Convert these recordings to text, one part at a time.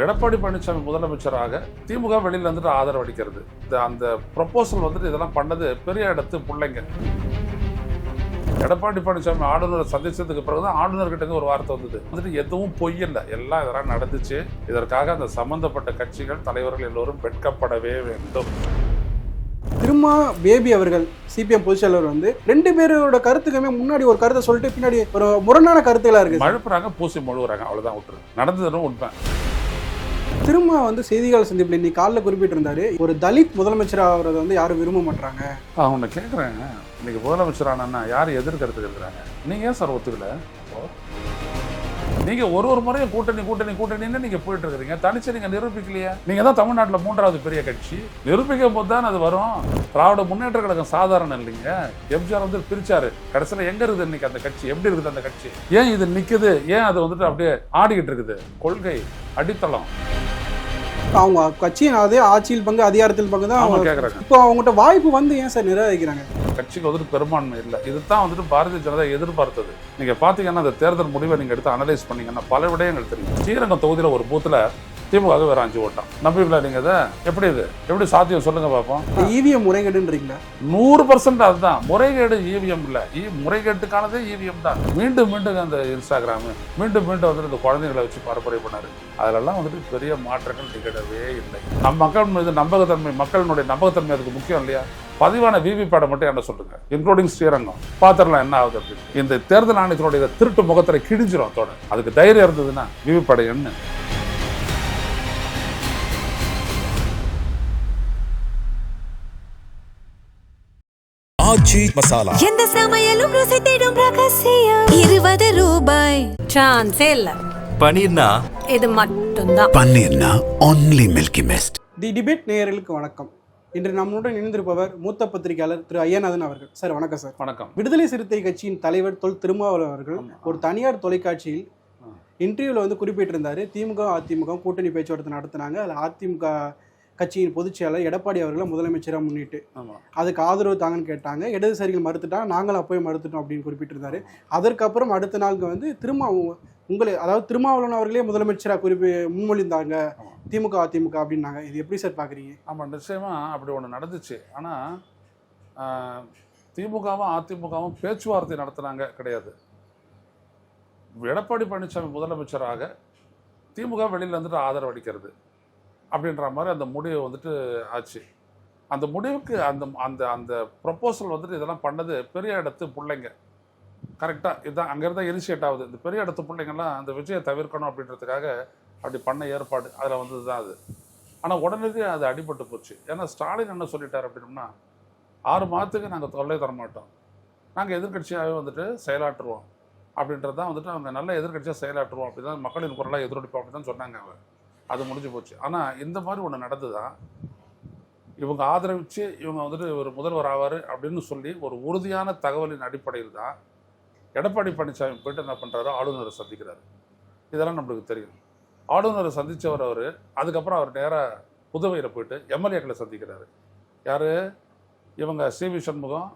எடப்பாடி பழனிசாமி முதலமைச்சராக திமுக வெளியில் வந்துட்டு ஆதரவு அளிக்கிறது. அந்த ப்ரொபோசல் வந்துட்டு இதெல்லாம் பண்ணது பெரிய இடத்து பிள்ளைங்க. எடப்பாடி பழனிசாமி ஆளுநரை சந்திச்சதுக்கு பிறகுதான் ஆளுநர்கிட்ட ஒரு வார்த்தை வந்துட்டு எதுவும் பொய் இல்லை, எல்லாம் இதெல்லாம் நடந்துச்சு. இதற்காக அந்த சம்பந்தப்பட்ட கட்சிகள் தலைவர்கள் எல்லோரும் வெட்கப்படவே வேண்டும். திருமா பேபி அவர்கள் சிபிஎம் பொதுச்செயலாளர் வந்து ரெண்டு பேரோட கருத்துக்குமே முன்னாடி ஒரு கருத்தை சொல்லிட்டு பின்னாடி ஒரு முரணான கருத்துக்களா இருக்கு. மழுப்புறாங்க, பூசி மழுவுறாங்க, அவ்வளவுதான் விட்டுரு. நடந்ததுன்னு உண்மை. திருமா வந்து செய்தியாளர் சந்திப்பில் இன்னைக்கு காலையில் குறிப்பிட்டிருந்தாரு, ஒரு தலித் முதலமைச்சர் ஆகிறத வந்து யாரும் விரும்ப மாட்டாங்க. உன்னை கேட்குறேன், இன்னைக்கு முதலமைச்சர் ஆனா யாரும் எதிர்கருத்துக்கு இருக்கிறாங்க. நீங்க ஏன் சார் ஒத்துக்கல? நீங்க ஒரு முறையும் கூட்டணின்னு நீங்க போயிட்டு இருக்கிறீங்க. தனிச்சு நீங்க நிரூபிக்கலையா? நீங்க தான் தமிழ்நாட்டில் 3வது பெரிய கட்சி. நிரூபிக்கும் போது தான் அது வரும். திராவிட முன்னேற்ற கழகம் சாதாரணம் இல்லைங்க. எம்ஜிஆர் வந்து பிரிச்சாரு. கடைசியில் எங்க இருக்குது இன்னைக்கு அந்த கட்சி? எப்படி இருக்குது அந்த கட்சி? ஏன் இது நிக்குது? ஏன் அது வந்துட்டு அப்படியே ஆடிக்கிட்டு இருக்குது? கொள்கை அடித்தளம். அவங்க கட்சியின் அதே ஆட்சியில் பங்கு அதிகாரத்தில் பங்கு தான் அவங்க கேட்குறாங்க. இப்போ அவங்ககிட்ட வாய்ப்பு வந்து ஏன் சார் நிராகரிக்கிறாங்க? கட்சிக்கு வந்துட்டு பெரும்பான்மை இல்லை. இதுதான் வந்துட்டு பாரதிய ஜனதா எதிர்பார்த்தது. நீங்க பாத்தீங்கன்னா அந்த தேர்தல் முடிவை நீங்க எடுத்து அனலைஸ் பண்ணீங்கன்னா பல விடயங்கள் தெரியும். ஸ்ரீரங்கம் தொகுதியில் ஒரு பூத்துல திமுக வேற 5 ஓட்டம். நம்பிக்கல நீங்க இதை எப்படி சாத்தியம் சொல்லுங்க பார்ப்போம். இவிஎம் முறைகேடுன்றீங்களா? 100% அதுதான் முறைகேடு. இவிஎம் இல்ல, முறைகேட்டுக்கானதே இவிஎம் தான். மீண்டும் அந்த இன்ஸ்டாகிராம் மீண்டும் வந்துட்டு இந்த குழந்தைகளை வச்சு பரப்புரை பண்ணாரு. அதெல்லாம் வந்துட்டு பெரிய மாற்றங்கள் நிகழவே இல்லை. நம் மக்கள் மீது நம்பகத்தன்மை, மக்களினுடைய நம்பகத்தன்மை அதுக்கு முக்கியம் இல்லையா? பதிவான விவிபேடை மட்டும் என்ன சொல்லுங்க, இன்க்ளூடிங் ஸ்ரீரங்கம் பாத்திரலாம் என்ன ஆகுது அப்படின்னு. இந்த தேர்தல் ஆணையத்தினுடைய திருட்டு முகத்திரை கிழிஞ்சிரும். அதோட அதுக்கு தைரியம் இருந்ததுன்னா விவிபேடை என்ன மசாலா எந்த சமையலும் ருசி தேடும் ரகசியம் 20 ரூபாய். சான்ஸே இல்ல. பன்னீர்னா இது மட்டும்தான். பன்னீர்னா ஒன்லி மில்கி மிஸ்ட். தி டிபேட் நேயர்களுக்கு வணக்கம். இன்று நம்முடன் இணைந்திருப்பவர் மூத்த பத்திரிகையாளர் திரு ஐயநாதன் அவர்கள். சார் வணக்கம். சார் வணக்கம். விடுதலை சிறுத்தை கட்சியின் தலைவர் தொல் திருமாவளவன் அவர்கள் ஒரு தனியார் தொலைக்காட்சியில் இன்டர்வியூவில் வந்து குறிப்பிட்டிருந்தாரு, திமுக அதிமுக கூட்டணி பேச்சுவார்த்தை நடத்தினாங்க. அதில் அதிமுக கட்சியின் பொதுச் செயலாளர் எடப்பாடி அவர்களை முதலமைச்சராக முன்னிட்டு அதுக்கு ஆதரவு தாங்கன்னு கேட்டாங்க. இடதுசாரிகள் மறுத்துட்டாங்க, நாங்களும் அப்போயே மறுத்துட்டோம் அப்படின்னு குறிப்பிட்டிருந்தாரு. அதற்கப்புறம் அடுத்த நாளுக்கு வந்து அதாவது திருமாவளவன் அவர்களே முதலமைச்சராக முன்மொழிந்தாங்க திமுக அதிமுக அப்படின்னாங்க. இது எப்படி சார் பார்க்குறீங்க? ஆமாம், நிச்சயமாக அப்படி ஒன்று நடந்துச்சு. ஆனால் திமுகவும் அதிமுகவும் பேச்சுவார்த்தை நடத்துனாங்க கிடையாது. எடப்பாடி பழனிசாமி முதலமைச்சராக திமுக வெளியில் வந்துட்டு ஆதரவு அளிக்கிறது அப்படின்ற மாதிரி அந்த முடிவு வந்துட்டு ஆச்சு. அந்த முடிவுக்கு அந்த அந்த அந்த ப்ரொப்போசல் வந்துட்டு இதெல்லாம் பண்ணது பெரிய இடத்து பிள்ளைங்க. கரெக்டாக இதுதான் அங்கேருந்தா இனிஷியேட் ஆகுது. இந்த பெரிய இடத்து பிள்ளைங்கள்லாம் அந்த விஜயை தவிர்க்கணும் அப்படின்றதுக்காக அப்படி பண்ண ஏற்பாடு அதில் வந்தது தான் அது. ஆனால் உடனடியாக அது அடிபட்டு போச்சு. ஏன்னா ஸ்டாலின் என்ன சொல்லிட்டார் அப்படின்னா, 6 மாதத்துக்கு நாங்கள் தொல்லை தர மாட்டோம், நாங்கள் எதிர்கட்சியாகவே வந்துட்டு செயலாற்றுவோம் அப்படின்றது தான் வந்துட்டு அவங்க நல்ல எதிர்கட்சியாக செயலாற்றுவோம் அப்படி தான் மக்களின் குரலாக எதிரொலிப்போம் அப்படி தான் சொன்னாங்க. அவங்க அது முடிஞ்சு போச்சு. ஆனால் இந்த மாதிரி ஒன்று நடந்து தான் இவங்க ஆதரவிச்சு இவங்க வந்துட்டு ஒரு முதல்வர் ஆவார் அப்படின்னு சொல்லி ஒரு உறுதியான தகவலின் அடிப்படையில் தான் எடப்பாடி பழனிசாமி போயிட்டு என்ன பண்ணுறாரு, ஆளுநரை சந்திக்கிறாரு. இதெல்லாம் நம்மளுக்கு தெரியும். ஆளுநரை சந்தித்தவர் அவர். அதுக்கப்புறம் அவர் நேராக புதுவையில் போயிட்டு எம்எல்ஏக்களை சந்திக்கிறாரு. யார்? இவங்க சிவி சண்முகம்,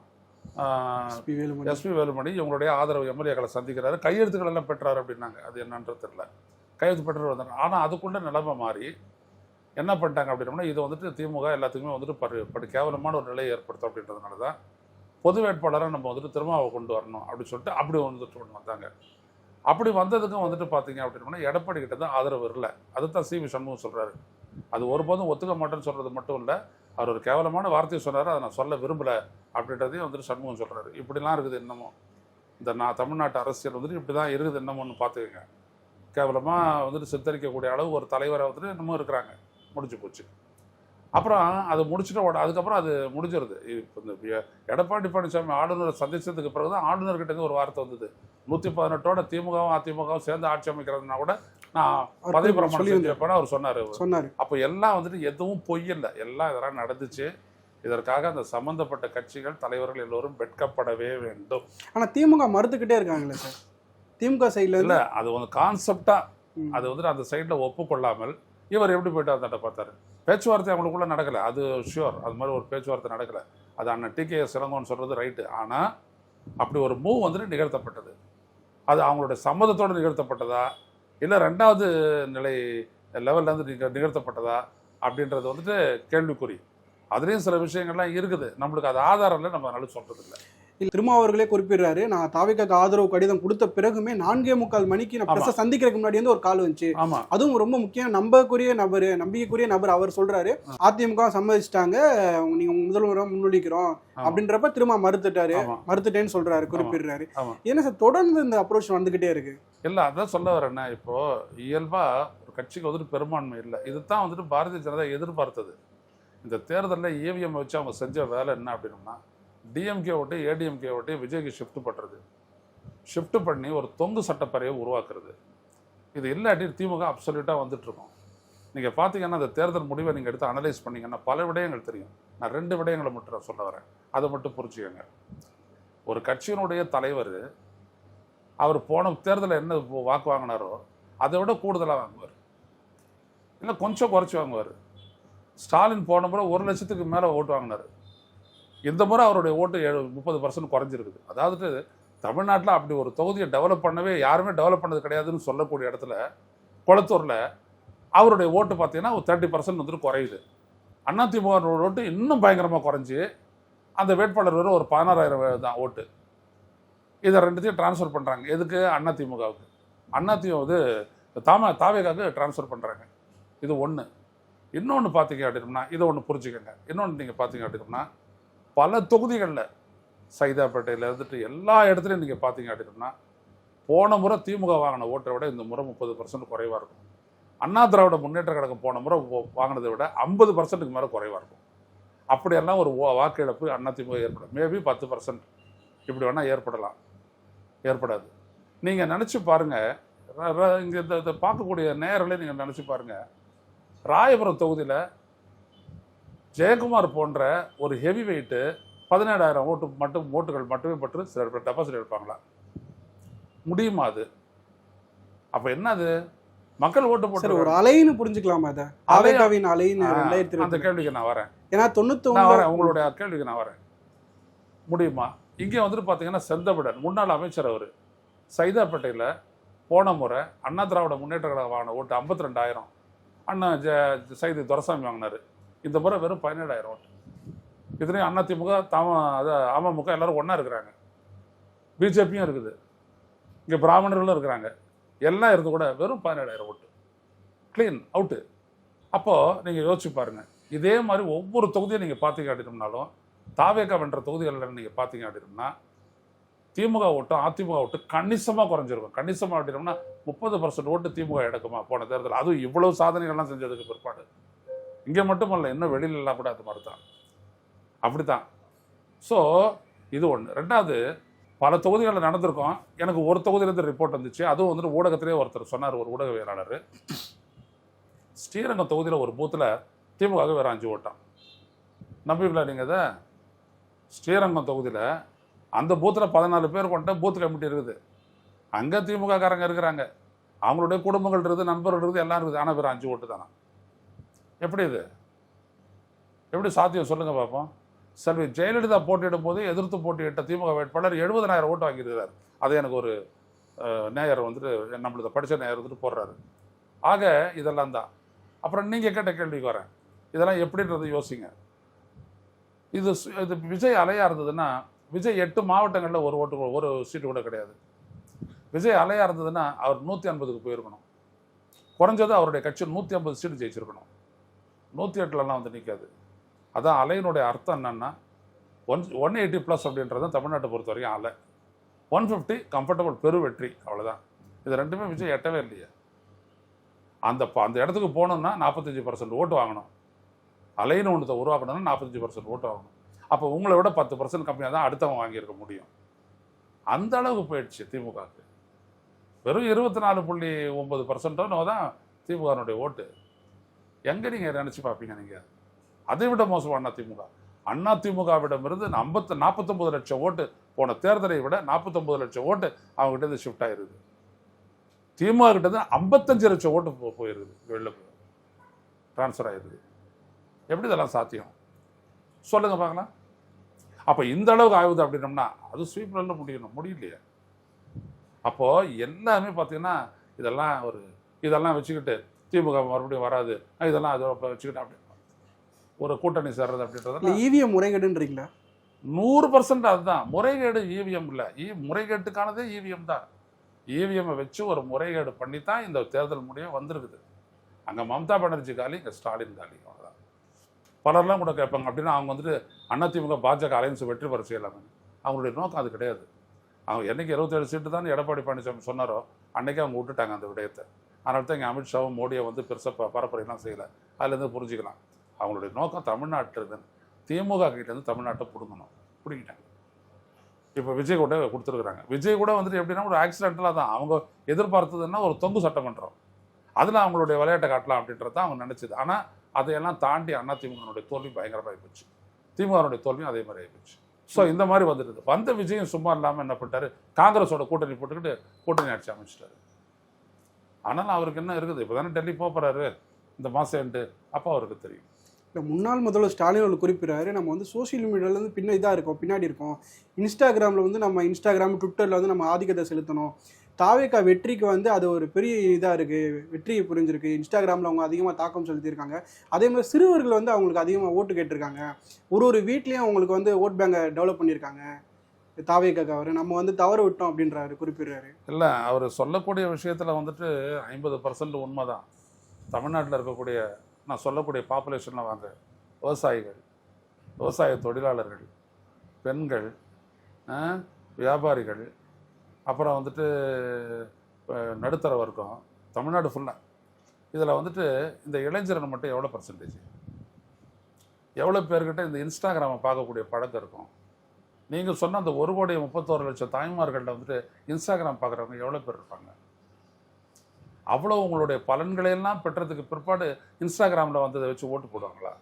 எஸ்பி வேலுமணி, இவங்களுடைய ஆதரவு எம்எல்ஏக்களை சந்திக்கிறாரு. கையெழுத்துக்கள் எல்லாம் பெற்றாரு அப்படின்னாங்க. அது என்னன்றது தெரியல. கையெழுத்து பெற்று வந்தாங்க. ஆனால் அதுக்குள்ள நிலைமை மாறி என்ன பண்ணிட்டாங்க அப்படின்னா, இது வந்துட்டு திமுக எல்லாத்துக்குமே வந்துட்டு படு கேவலமான ஒரு நிலையை ஏற்படுத்தும் அப்படின்றதுனால தான் பொது வேட்பாளராக நம்ம வந்துட்டு திருமாவை கொண்டு வரணும் அப்படின்னு சொல்லிட்டு அப்படி வந்துட்டு கொண்டு வந்தாங்க. அப்படி வந்ததுக்கும் வந்துட்டு பார்த்தீங்க அப்படின்னா எடப்பாடி கிட்ட தான் ஆதரவு இல்லை. அதுதான் சிவி சண்முகம் சொல்கிறாரு. அது ஒருபோதும் ஒத்துக்க மாட்டேன்னு சொல்கிறது மட்டும் இல்லை, அவர் ஒரு கேவலமான வார்த்தையை சொன்னார், அதை நான் சொல்ல விரும்பலை அப்படின்றதையும் வந்துட்டு சண்முகம் சொல்கிறாரு. இப்படிலாம் இருக்குது இன்னமும் இந்த தமிழ்நாட்டு அரசியல் வந்துட்டு இப்படி தான் இருக்குது இன்னமும்னு பார்த்துக்கங்க. கேவலமாக வந்துட்டு சித்தரிக்கக்கூடிய அளவு ஒரு தலைவரை வந்துட்டு இன்னமும் இருக்கிறாங்க. முடிஞ்சு போச்சு. அப்புறம் அது முடிச்சுட்டு அதுக்கப்புறம் அது முடிஞ்சிருது. இப்போ இந்த எடப்பாடி பழனிசாமி ஆளுநரை சந்திச்சதுக்கு பிறகு தான் ஆளுநர்கிட்ட ஒரு வார்த்தை வந்தது, 118ஓட திமுகவும் அதிமுகவும் சேர்ந்து ஆட்சி அமைக்கிறதுனா கூட நான் பதவி பிரமாணம் செஞ்சப்ப அவர் சொன்னார். அப்போ எல்லாம் வந்துட்டு எதுவும் பொய் இல்லை, எல்லாம் இதெல்லாம் நடந்துச்சு. இதற்காக அந்த சம்பந்தப்பட்ட கட்சிகள் தலைவர்கள் எல்லோரும் வெட்கப்படவே வேண்டும். ஆனால் திமுக மறுத்துக்கிட்டே இருக்காங்களே சார். திமுக சைடில் இல்லை, அது வந்து கான்செப்டாக அது வந்துட்டு அந்த சைடில் ஒப்புக்கொள்ளாமல் இவர் எப்படி போயிட்டு அந்த பார்த்தாரு. பேச்சுவார்த்தை அவங்களுக்குள்ள நடக்கலை, அது ஷுவர். அது மாதிரி ஒரு பேச்சுவார்த்தை நடக்கலை. அது அண்ணன் TKS இளங்கோன்னு சொல்கிறது ரைட்டு. ஆனால் அப்படி ஒரு மூவ் வந்துட்டு நிகழ்த்தப்பட்டது. அது அவங்களுடைய சம்மதத்தோடு நிகழ்த்தப்பட்டதா இல்லை 2வது நிலை லெவல்லேருந்து நிகழ்த்தப்பட்டதா அப்படின்றது வந்துட்டு கேள்விக்குறி. அதுலேயும் சில விஷயங்கள்லாம் இருக்குது, நம்மளுக்கு அது ஆதாரம் இல்லை, நம்ம அதனால சொல்கிறது இல்லை. திருமாவர்களே குறிப்பிடுறாரு, நான் தாவேக்காக்கு ஆதரவு கடிதம் கொடுத்த பிறகுமே 4:45 மணிக்கு நான் பிரஸை சந்திக்கிறதுக்கு முன்னாடி வந்து ஒரு கால் வந்துச்சு. ஆமா, அதுவும் ரொம்ப முக்கியம், நம்பிக்கைக்குரிய நபர் அவர் சொல்றாரு, அதிமுக சம்மதிச்சிட்டாங்க, நீங்க முதல்வராக முன்மொழிக்கிறோம் அப்படின்றப்ப திரும்ப மறுத்துட்டேன்னு சொல்றாரு, குறிப்பிடுறாரு. ஏன்னா சார் தொடர்ந்து இந்த அப்ரோச் வந்துகிட்டே இருக்கு? இல்லை, அதான் சொல்ல வரேன்னா, இப்போ இயல்பா ஒரு கட்சிக்கு வந்துட்டு பெரும்பான்மை இல்லை. இதுதான் வந்துட்டு பாரதிய ஜனதா எதிர்பார்த்தது. இந்த தேர்தலில் இவிஎம் வச்சு அவங்க செஞ்ச வேலை என்ன அப்படின்னா, டிஎம்கே ஓட்டு ஏடிஎம்கே ஓட்டு விஜய்க்கு ஷிஃப்ட் பண்ணி ஒரு தொங்கு சட்டப்பேரவையை உருவாக்குறது. இது இல்லாட்டி திமுக அப்சல்யூட்டாக வந்துட்டு இருக்கோம். நீங்கள் பார்த்தீங்கன்னா அந்த தேர்தல் முடிவை நீங்கள் எடுத்து அனலைஸ் பண்ணீங்கன்னா பல விடயங்கள் தெரியும். நான் 2 விடயங்களை மட்டும் நான் சொல்ல வரேன், அதை மட்டும் புரிஞ்சுக்கோங்க. ஒரு கட்சியினுடைய தலைவர் அவர் போன தேர்தலில் என்ன வாக்கு வாங்கினாரோ அதை விட கூடுதலாக வாங்குவார், இல்லை கொஞ்சம் குறைச்சி வாங்குவார். ஸ்டாலின் போன முறை 1 லட்சத்துக்கு மேலே ஓட்டு வாங்கினார். இந்த முறை அவருடைய ஓட்டு 30% குறைஞ்சிருக்குது. அதாவது தமிழ்நாட்டில் அப்படி ஒரு தொகுதியை டெவலப் பண்ணவே யாருமே டெவலப் பண்ணது கிடையாதுன்னு சொல்லக்கூடிய இடத்துல கொளத்தூரில் அவருடைய ஓட்டு பார்த்தீங்கன்னா ஒரு 30% வந்துட்டு குறையுது. அதிமுக ஓட்டு இன்னும் பயங்கரமாக குறைஞ்சி அந்த வேட்பாளர் வெறும் ஒரு 16,000 தான் ஓட்டு. இதை 2த்தையும் டிரான்ஸ்ஃபர் பண்ணுறாங்க. எதுக்கு? அதிமுகவுக்கு. அதிமுக தாவேகாவுக்கு டிரான்ஸ்ஃபர் பண்ணுறாங்க. இது ஒன்று. இன்னொன்று பார்த்தீங்க அப்படின்னா, இதை ஒன்று புரிஞ்சுக்கோங்க. இன்னொன்று நீங்கள் பார்த்தீங்க அப்படின்னா, பல தொகுதிகளில் சைதாப்பேட்டையில் இருந்துட்டு எல்லா இடத்துலையும் நீங்கள் பார்த்தீங்க அப்படின்னா, போன முறை திமுக வாங்கின ஓட்டை விட இந்த முறை 30% குறைவாக இருக்கும். அண்ணா திராவிட முன்னேற்ற கழகம் போன முறை வாங்கினதை விட 50%க்கு மேலே குறைவாக இருக்கும். அப்படியெல்லாம் ஒரு வாக்கு இழப்பு அதிமுக ஏற்படும். மேபி 10% இப்படி வேணால் ஏற்படாது. நீங்கள் நினச்சி பாருங்கள், இங்கே இந்த பார்க்கக்கூடிய நேரங்களே நீங்கள் நினச்சி பாருங்கள். ராயபுரம் தொகுதியில் ஜெயக்குமார் போன்ற ஒரு ஹெவி வெயிட்டு 17,000 ஓட்டுகள் மட்டுமே பற்று சில டெபாசிட் எடுப்பாங்களா? முடியுமா அது? அப்போ என்னது? மக்கள் ஓட்டு போட்டு ஒரு அலைன்னு புரிஞ்சுக்கலாமா? அலைகாவின் அலைன்னு அந்த கேள்விக்கு நான் வரேன். ஏன்னா 91 வரேன், உங்களுடைய கேள்விக்கு நான் வரேன். முடியுமா? இங்கே வந்துட்டு பார்த்தீங்கன்னா செந்தமிழன் முன்னாள் அமைச்சர் அவர் சைதாப்பேட்டையில் போன முறை அண்ணா திராவிட முன்னேற்ற கழகம் வாங்கின ஓட்டு 52,000. அண்ணா சைது துரைசாமி வாங்கினார். இந்த முறை வெறும் 17,000 ஓட்டு. இதுலேயும் அதிமுக அமமுக எல்லாரும் ஒன்றா இருக்கிறாங்க, பிஜேபியும் இருக்குது, இங்கே பிராமணர்களும் இருக்கிறாங்க, எல்லாம் இருந்து கூட வெறும் 17,000 ஓட்டு க்ளீன் அவுட்டு. அப்போது நீங்கள் யோசிச்சு பாருங்கள். இதே மாதிரி ஒவ்வொரு தொகுதியும் நீங்கள் பார்த்தீங்க அப்படின்னம்னாலும் தாவேகா வென்ற தொகுதிகளில் நீங்கள் பார்த்தீங்க அப்படின்னா திமுக ஓட்டும் அதிமுக ஓட்டு கணிசமாக குறைஞ்சிருக்கும். கணிசமாக அப்படின்னோம்னா 30% ஓட்டு திமுக எடுக்குமா போன தேர்தல்? அதுவும் இவ்வளவு சாதனைகள்லாம் செஞ்சதுக்கு பிற்பாடு. இங்கே மட்டுமல்ல, இன்னும் வெளியிலலாம் கூட அது மாதிரி தான், அப்படி தான். ஸோ இது ஒன்று. 2வது, பல தொகுதிகளில் நடந்திருக்கோம். எனக்கு ஒரு தொகுதியிலேருந்து ரிப்போர்ட் வந்துச்சு. அதுவும் வந்துட்டு ஊடகத்திலே ஒருத்தர் சொன்னார், ஒரு ஊடகவியலாளர், ஸ்ரீரங்கம் தொகுதியில் ஒரு பூத்தில் திமுக வேறு 5 ஓட்டான். நம்பிங்களா நீங்கள்? அதை ஸ்ரீரங்கம் தொகுதியில் அந்த பூத்தில் 14 பேர் கொண்ட பூத் கமிட்டி இருக்குது. அங்கே திமுக காரங்க இருக்கிறாங்க, அவங்களுடைய குடும்பங்கள் இருக்குது, நண்பர்கள் இருக்குது, எல்லாம் இருக்குது. ஆனால் வேறு 5 ஓட்டு தானே. எப்படி இது? எப்படி சாத்தியம் சொல்லுங்க பார்ப்போம். செல்வி ஜெயலலிதா போட்டியிடும் போது எதிர்த்து போட்டியிட்ட திமுக வேட்பாளர் 70,000 ஓட்டு வாங்கியிருக்கிறார். அதை எனக்கு ஒரு நேயர் வந்துட்டு, நம்மளது படித்த நேயர் வந்துட்டு போடுறாரு. ஆக இதெல்லாம் தான். அப்புறம் நீங்கள் கேட்ட கேள்விக்கு வரேன், இதெல்லாம் எப்படின்றது யோசிங்க. இது விஜய் அலையாக இருந்ததுன்னா, விஜய் 8 மாவட்டங்களில் ஒரு சீட்டு கூட கிடையாது. விஜய் அலையாக இருந்ததுன்னா அவர் 150க்கு போயிருக்கணும். குறைஞ்சது அவருடைய கட்சி 150 சீட்டு ஜெயிச்சிருக்கணும். 108லலாம் வந்து நிற்காது. அதான் அலையினுடைய அர்த்தம் என்னன்னா 180+ அப்படின்றது தமிழ்நாட்டை பொறுத்த வரைக்கும் அலை. 150 கம்ஃபர்டபுள் பெரு வெற்றி, அவ்வளோதான். இது ரெண்டுமே விஜய் எட்டவே இல்லையே. அந்த இடத்துக்கு போகணுன்னா 45% ஓட்டு வாங்கணும். அலைன்னு ஒன்றத்தை உருவாக்கணும்னா 45% ஓட்டு வாங்கணும். அப்போ உங்களை விட 10% கம்மியாக தான் அடுத்தவங்க வாங்கியிருக்க முடியும். அந்த அளவுக்கு போயிடுச்சு திமுகவுக்கு. வெறும் 24.9% தான் திமுகனுடைய ஓட்டு. எங்கே நீங்கள் நினச்சி பார்ப்பீங்க? நீங்கள் அதை விட மோசமான அதிமுகவிடமிருந்து 49 லட்சம் ஓட்டு போன தேர்தலை விட 49 லட்சம் ஓட்டு அவங்ககிட்ட ஷிஃப்ட் ஆயிருது. திமுக கிட்ட 55 லட்சம் ஓட்டு போயிருது, வெளில ட்ரான்ஸ்ஃபர் ஆயிருது. எப்படி இதெல்லாம் சாத்தியம் சொல்லுங்க பார்க்கலாம். அப்போ இந்த அளவுக்கு ஆகுது அப்படின்னோம்னா அது ஸ்வீப்ல முடியலையே. அப்போது எல்லாமே பார்த்தீங்கன்னா இதெல்லாம் வச்சுக்கிட்டு திமுக மறுபடியும் வராது, இதெல்லாம் அதை வச்சுக்கிட்டு அப்படி ஒரு கூட்டணி சேர்றது அப்படின்றத இவிஎம் முறைகேடுன்றீங்களா? 100% அதுதான் முறைகேடு. இவிஎம் இல்லை, முறைகேட்டுக்கானதே இவிஎம் தான். இவிஎம்மை வச்சு ஒரு முறைகேடு பண்ணி தான் இந்த தேர்தல் முடிவு வந்திருக்குது. அங்கே மம்தா பானர்ஜி காலி, இங்கே ஸ்டாலின் காலி, அவ்வளோதான். பலர்லாம் கூட கேட்பாங்க அப்படின்னா அவங்க வந்துட்டு அதிமுக பாஜக அலையன்ஸ் வெற்றி பெற செய்யலாங்க. அவங்களுடைய நோக்கம் அது கிடையாது. அவங்க என்னைக்கு 27 சீட்டு தான் எடப்பாடி பழனிசாமி சொன்னாரோ அன்றைக்கே அவங்க விட்டுட்டாங்க அந்த விடயத்தை. அதனால தான் இங்கே அமித்ஷாவும் மோடியை வந்து பெருசாக பரப்புரைலாம் செய்யலை. அதுலேருந்து புரிஞ்சுக்கலாம் அவங்களுடைய நோக்கம் தமிழ்நாட்டில் திமுக கிட்டேருந்து தமிழ்நாட்டை பிடுங்கணும். பிடிக்கிட்டாங்க. இப்போ விஜய் கூட கொடுத்துருக்குறாங்க. விஜய் கூட வந்துட்டு எப்படின்னா ஒரு ஆக்சிடென்டலாக தான் அவங்க எதிர்பார்த்ததுன்னா ஒரு தொங்கு சட்டமன்றம், அதில் அவங்களுடைய விளையாட்டை காட்டலாம் அப்படின்றது தான் அவங்க நினச்சிது. ஆனால் அதையெல்லாம் தாண்டி அதிமுகனுடைய தோல்வி பயங்கரமாக ஆகிப்போச்சு, திமுகனுடைய தோல்வியும் அதே மாதிரி ஆகிப்போச்சு. ஸோ இந்த மாதிரி வந்துடுது. வந்த விஜயம் சும்மா இல்லாமல் என்ன பண்ணிட்டாரு, காங்கிரஸோட கூட்டணி போட்டுக்கிட்டு கூட்டணி ஆட்சி அமைச்சிட்டாரு. ஆனாலும் அவருக்கு என்ன இருக்குது, இப்போ தானே டெல்லி போகிறாரு இந்த மாதம் எண்டு, அப்போ அவருக்கு தெரியும். இல்லை, முன்னாள் முதல்வர் ஸ்டாலின் அவர்கள் குறிப்பிட்றாரு, நம்ம வந்து சோஷியல் மீடியாவிலேருந்து இதாக இருக்கோம், பின்னாடி இருக்கோம். இன்ஸ்டாகிராமில் வந்து நம்ம இன்ஸ்டாகிராம் ட்விட்டரில் வந்து நம்ம ஆதிக்கத்தை செலுத்தணும். தாவேக்கா வெற்றிக்கு வந்து அது ஒரு பெரிய இதாக இருக்குது, வெற்றியை புரிஞ்சிருக்கு. இன்ஸ்டாகிராமில் அவங்க அதிகமாக தாக்கம் செலுத்தியிருக்காங்க. அதே மாதிரி சிறுவர்கள் வந்து அவங்களுக்கு அதிகமாக ஓட்டு கேட்டிருக்காங்க. ஒரு வீட்லேயும் அவங்களுக்கு வந்து ஓட் பேங்கை டெவலப் பண்ணியிருக்காங்க தாவேக்காக்கு. அவர் நம்ம வந்து தவற விட்டோம் அப்படின்றாரு, குறிப்பிடுறாரு. இல்லை, அவர் சொல்லக்கூடிய விஷயத்தில் வந்துட்டு 50% உண்மை தான். தமிழ்நாட்டில் இருக்கக்கூடிய நான் சொல்லக்கூடிய பாப்புலேஷனில் வாங்க, விவசாயிகள், விவசாய தொழிலாளர்கள், பெண்கள், வியாபாரிகள், அப்புறம் வந்துட்டு நடுத்தர வர்க்கம், தமிழ்நாடு ஃபுல்லாக. இதில் வந்துட்டு இந்த இளைஞர்கள் மட்டும் எவ்வளோ பர்சன்டேஜ், எவ்வளோ பேர்கிட்ட இந்த இன்ஸ்டாகிராமை பார்க்கக்கூடிய பழக்கம் இருக்கும்? நீங்கள் சொன்ன அந்த 1,31,00,000 தாய்மார்களில் வந்துட்டு இன்ஸ்டாகிராம் பார்க்குறவங்க எவ்வளோ பேர் இருப்பாங்க? அவ்வளோ உங்களுடைய பலன்களையெல்லாம் பெற்றதுக்கு பிற்பாடு இன்ஸ்டாகிராமில் வந்ததை வச்சு ஓட்டு போடுவாங்களா?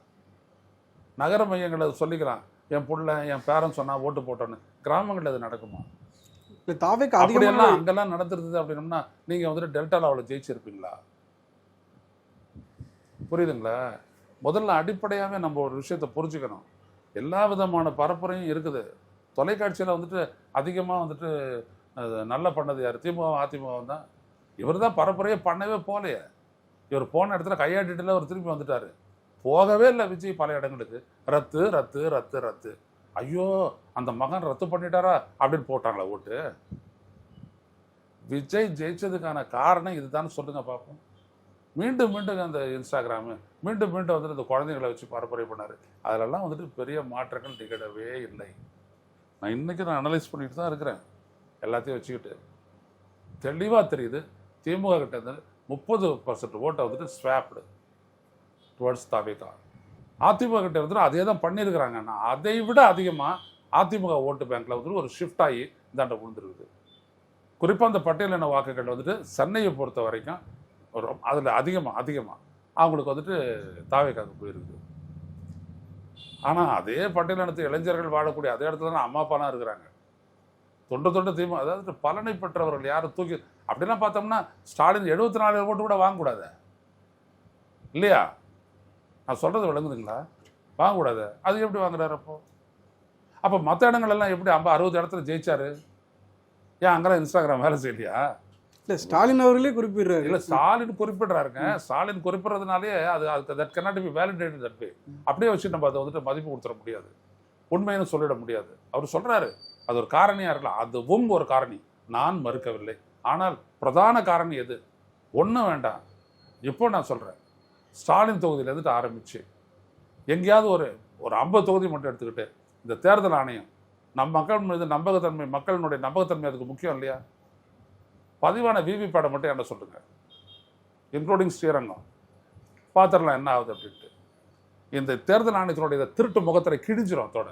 நகர மையங்களை சொல்லிக்கிறான், என் புள்ள என் பேரன் சொன்னால் ஓட்டு போட்டோன்னு. கிராமங்களில் அது நடக்குமா? இல்லை, தாவேக்கா அப்படியெல்லாம் அங்கெல்லாம் நடந்துருது அப்படின்னோம்னா நீங்கள் வந்துட்டு டெல்டாவில் அவ்வளோ ஜெயிச்சிருப்பீங்களா? புரியுதுங்களா? முதல்ல அடிப்படையாகவே நம்ம ஒரு விஷயத்தை புரிஞ்சுக்கணும். எல்லா விதமான பரப்புரையும் இருக்குது. தொலைக்காட்சியில் வந்துட்டு அதிகமாக வந்துட்டு நல்லா பண்ணது யார்? திமுக அதிமுக தான். இவர் தான் பரப்புரையே பண்ணவே போகலையே. இவர் போன இடத்துல கையாட்டிட்டுல அவர் திரும்பி வந்துட்டார். போகவே இல்லை விஜய் பல இடங்களுக்கு. ரத்து ரத்து ரத்து ரத்து. ஐயோ, அந்த மகன் ரத்து பண்ணிட்டாரா அப்படின்னு போட்டாங்களா ஓட்டு? விஜய் ஜெயிச்சதுக்கான காரணம் இதுதான் சொல்லுங்க பார்ப்போம். மீண்டும் மீண்டும் அந்த இன்ஸ்டாகிராமு, மீண்டும் மீண்டும் வந்துட்டு இந்த குழந்தைங்களை வச்சு பரப்புரை பண்ணார். அதிலெல்லாம் வந்துட்டு பெரிய மாற்றங்கள் நிகழவே இல்லை. நான் இன்றைக்கி அனலைஸ் பண்ணிட்டு தான் இருக்கிறேன். எல்லாத்தையும் வச்சுக்கிட்டு தெளிவாக தெரியுது, திமுக கிட்ட இருந்து 30% ஓட்டை வந்துட்டு ஸ்வாப்டு டுவர்ட்ஸ் தாவேகா. அதிமுக கிட்ட இருந்துட்டு அதே தான் பண்ணியிருக்கிறாங்க. ஆனால் அதை விட அதிகமாக அதிமுக ஓட்டு பேங்க்கில் வந்துட்டு ஒரு ஷிஃப்ட் ஆகி இந்தாண்ட விழுந்துருக்குது. குறிப்பாக அந்த பட்டியலின வாக்குகள் வந்துட்டு சென்னையை பொறுத்த வரைக்கும் ஒரு அதில் அதிகமாக அவங்களுக்கு வந்துட்டு தாவேக்காவுக்கு போயிருக்குது. ஆனால் அதே பட்டியலினத்து இளைஞர்கள் வாழக்கூடிய அதே இடத்துல தான் அம்மா அப்பாலாம் இருக்கிறாங்க. தொண்டு திமுக, அதாவது பலனை பெற்றவர்கள் யாரும் தூக்கி அப்படிலாம் பார்த்தோம்னா ஸ்டாலின் 74 ஓட்டு கூட வாங்கக்கூடாது இல்லையா? நான் சொல்கிறது விளங்குதுங்களா? வாங்கக்கூடாது. அது எப்படி வாங்குறாரு? அப்போ மற்ற இடங்கள்லாம் எப்படி 60 இடத்துல ஜெயிச்சாரு? ஏன் அங்கெல்லாம் இன்ஸ்டாகிராம் வேலை செய்யலையா? இல்லை, ஸ்டாலின் அவர்களே குறிப்பிடுறாரு. இல்லை, ஸ்டாலின் குறிப்பிடுறாருங்க. ஸ்டாலின் குறிப்பிட்றதுனாலே அது that cannot be validated that way. அப்படியே வச்சு நம்ம அதை வந்துட்டு மதிப்பு கொடுத்துட முடியாது, உண்மைன்னு சொல்லிட முடியாது. அவர் சொல்கிறாரு அது ஒரு காரணியாக இருக்கலாம், அதுவும் ஒரு காரணி, நான் மறுக்கவில்லை. ஆனால் பிரதான காரணி எது? ஒன்றும் வேண்டாம். இப்போ நான் சொல்கிறேன், ஸ்டாலின் தொகுதியிலேருந்துட்டு ஆரம்பித்து எங்கேயாவது ஒரு 50 தொகுதி மட்டும் எடுத்துக்கிட்டு இந்த தேர்தல் ஆணையம் நம் மக்கள் மீது நம்பகத்தன்மை, மக்களினுடைய நம்பகத்தன்மை அதுக்கு முக்கியம் இல்லையா? பதிவான விவிபேடை மட்டும் என்ன சொல்லுங்கள், இன்க்ளூடிங் ஸ்ரீரங்கம், பார்த்துடலாம் என்ன ஆகுது அப்படின்ட்டு. இந்த தேர்தல் ஆணையத்தினுடைய திருட்டு முகத்திரை கிழிஞ்சிரும் அதோட.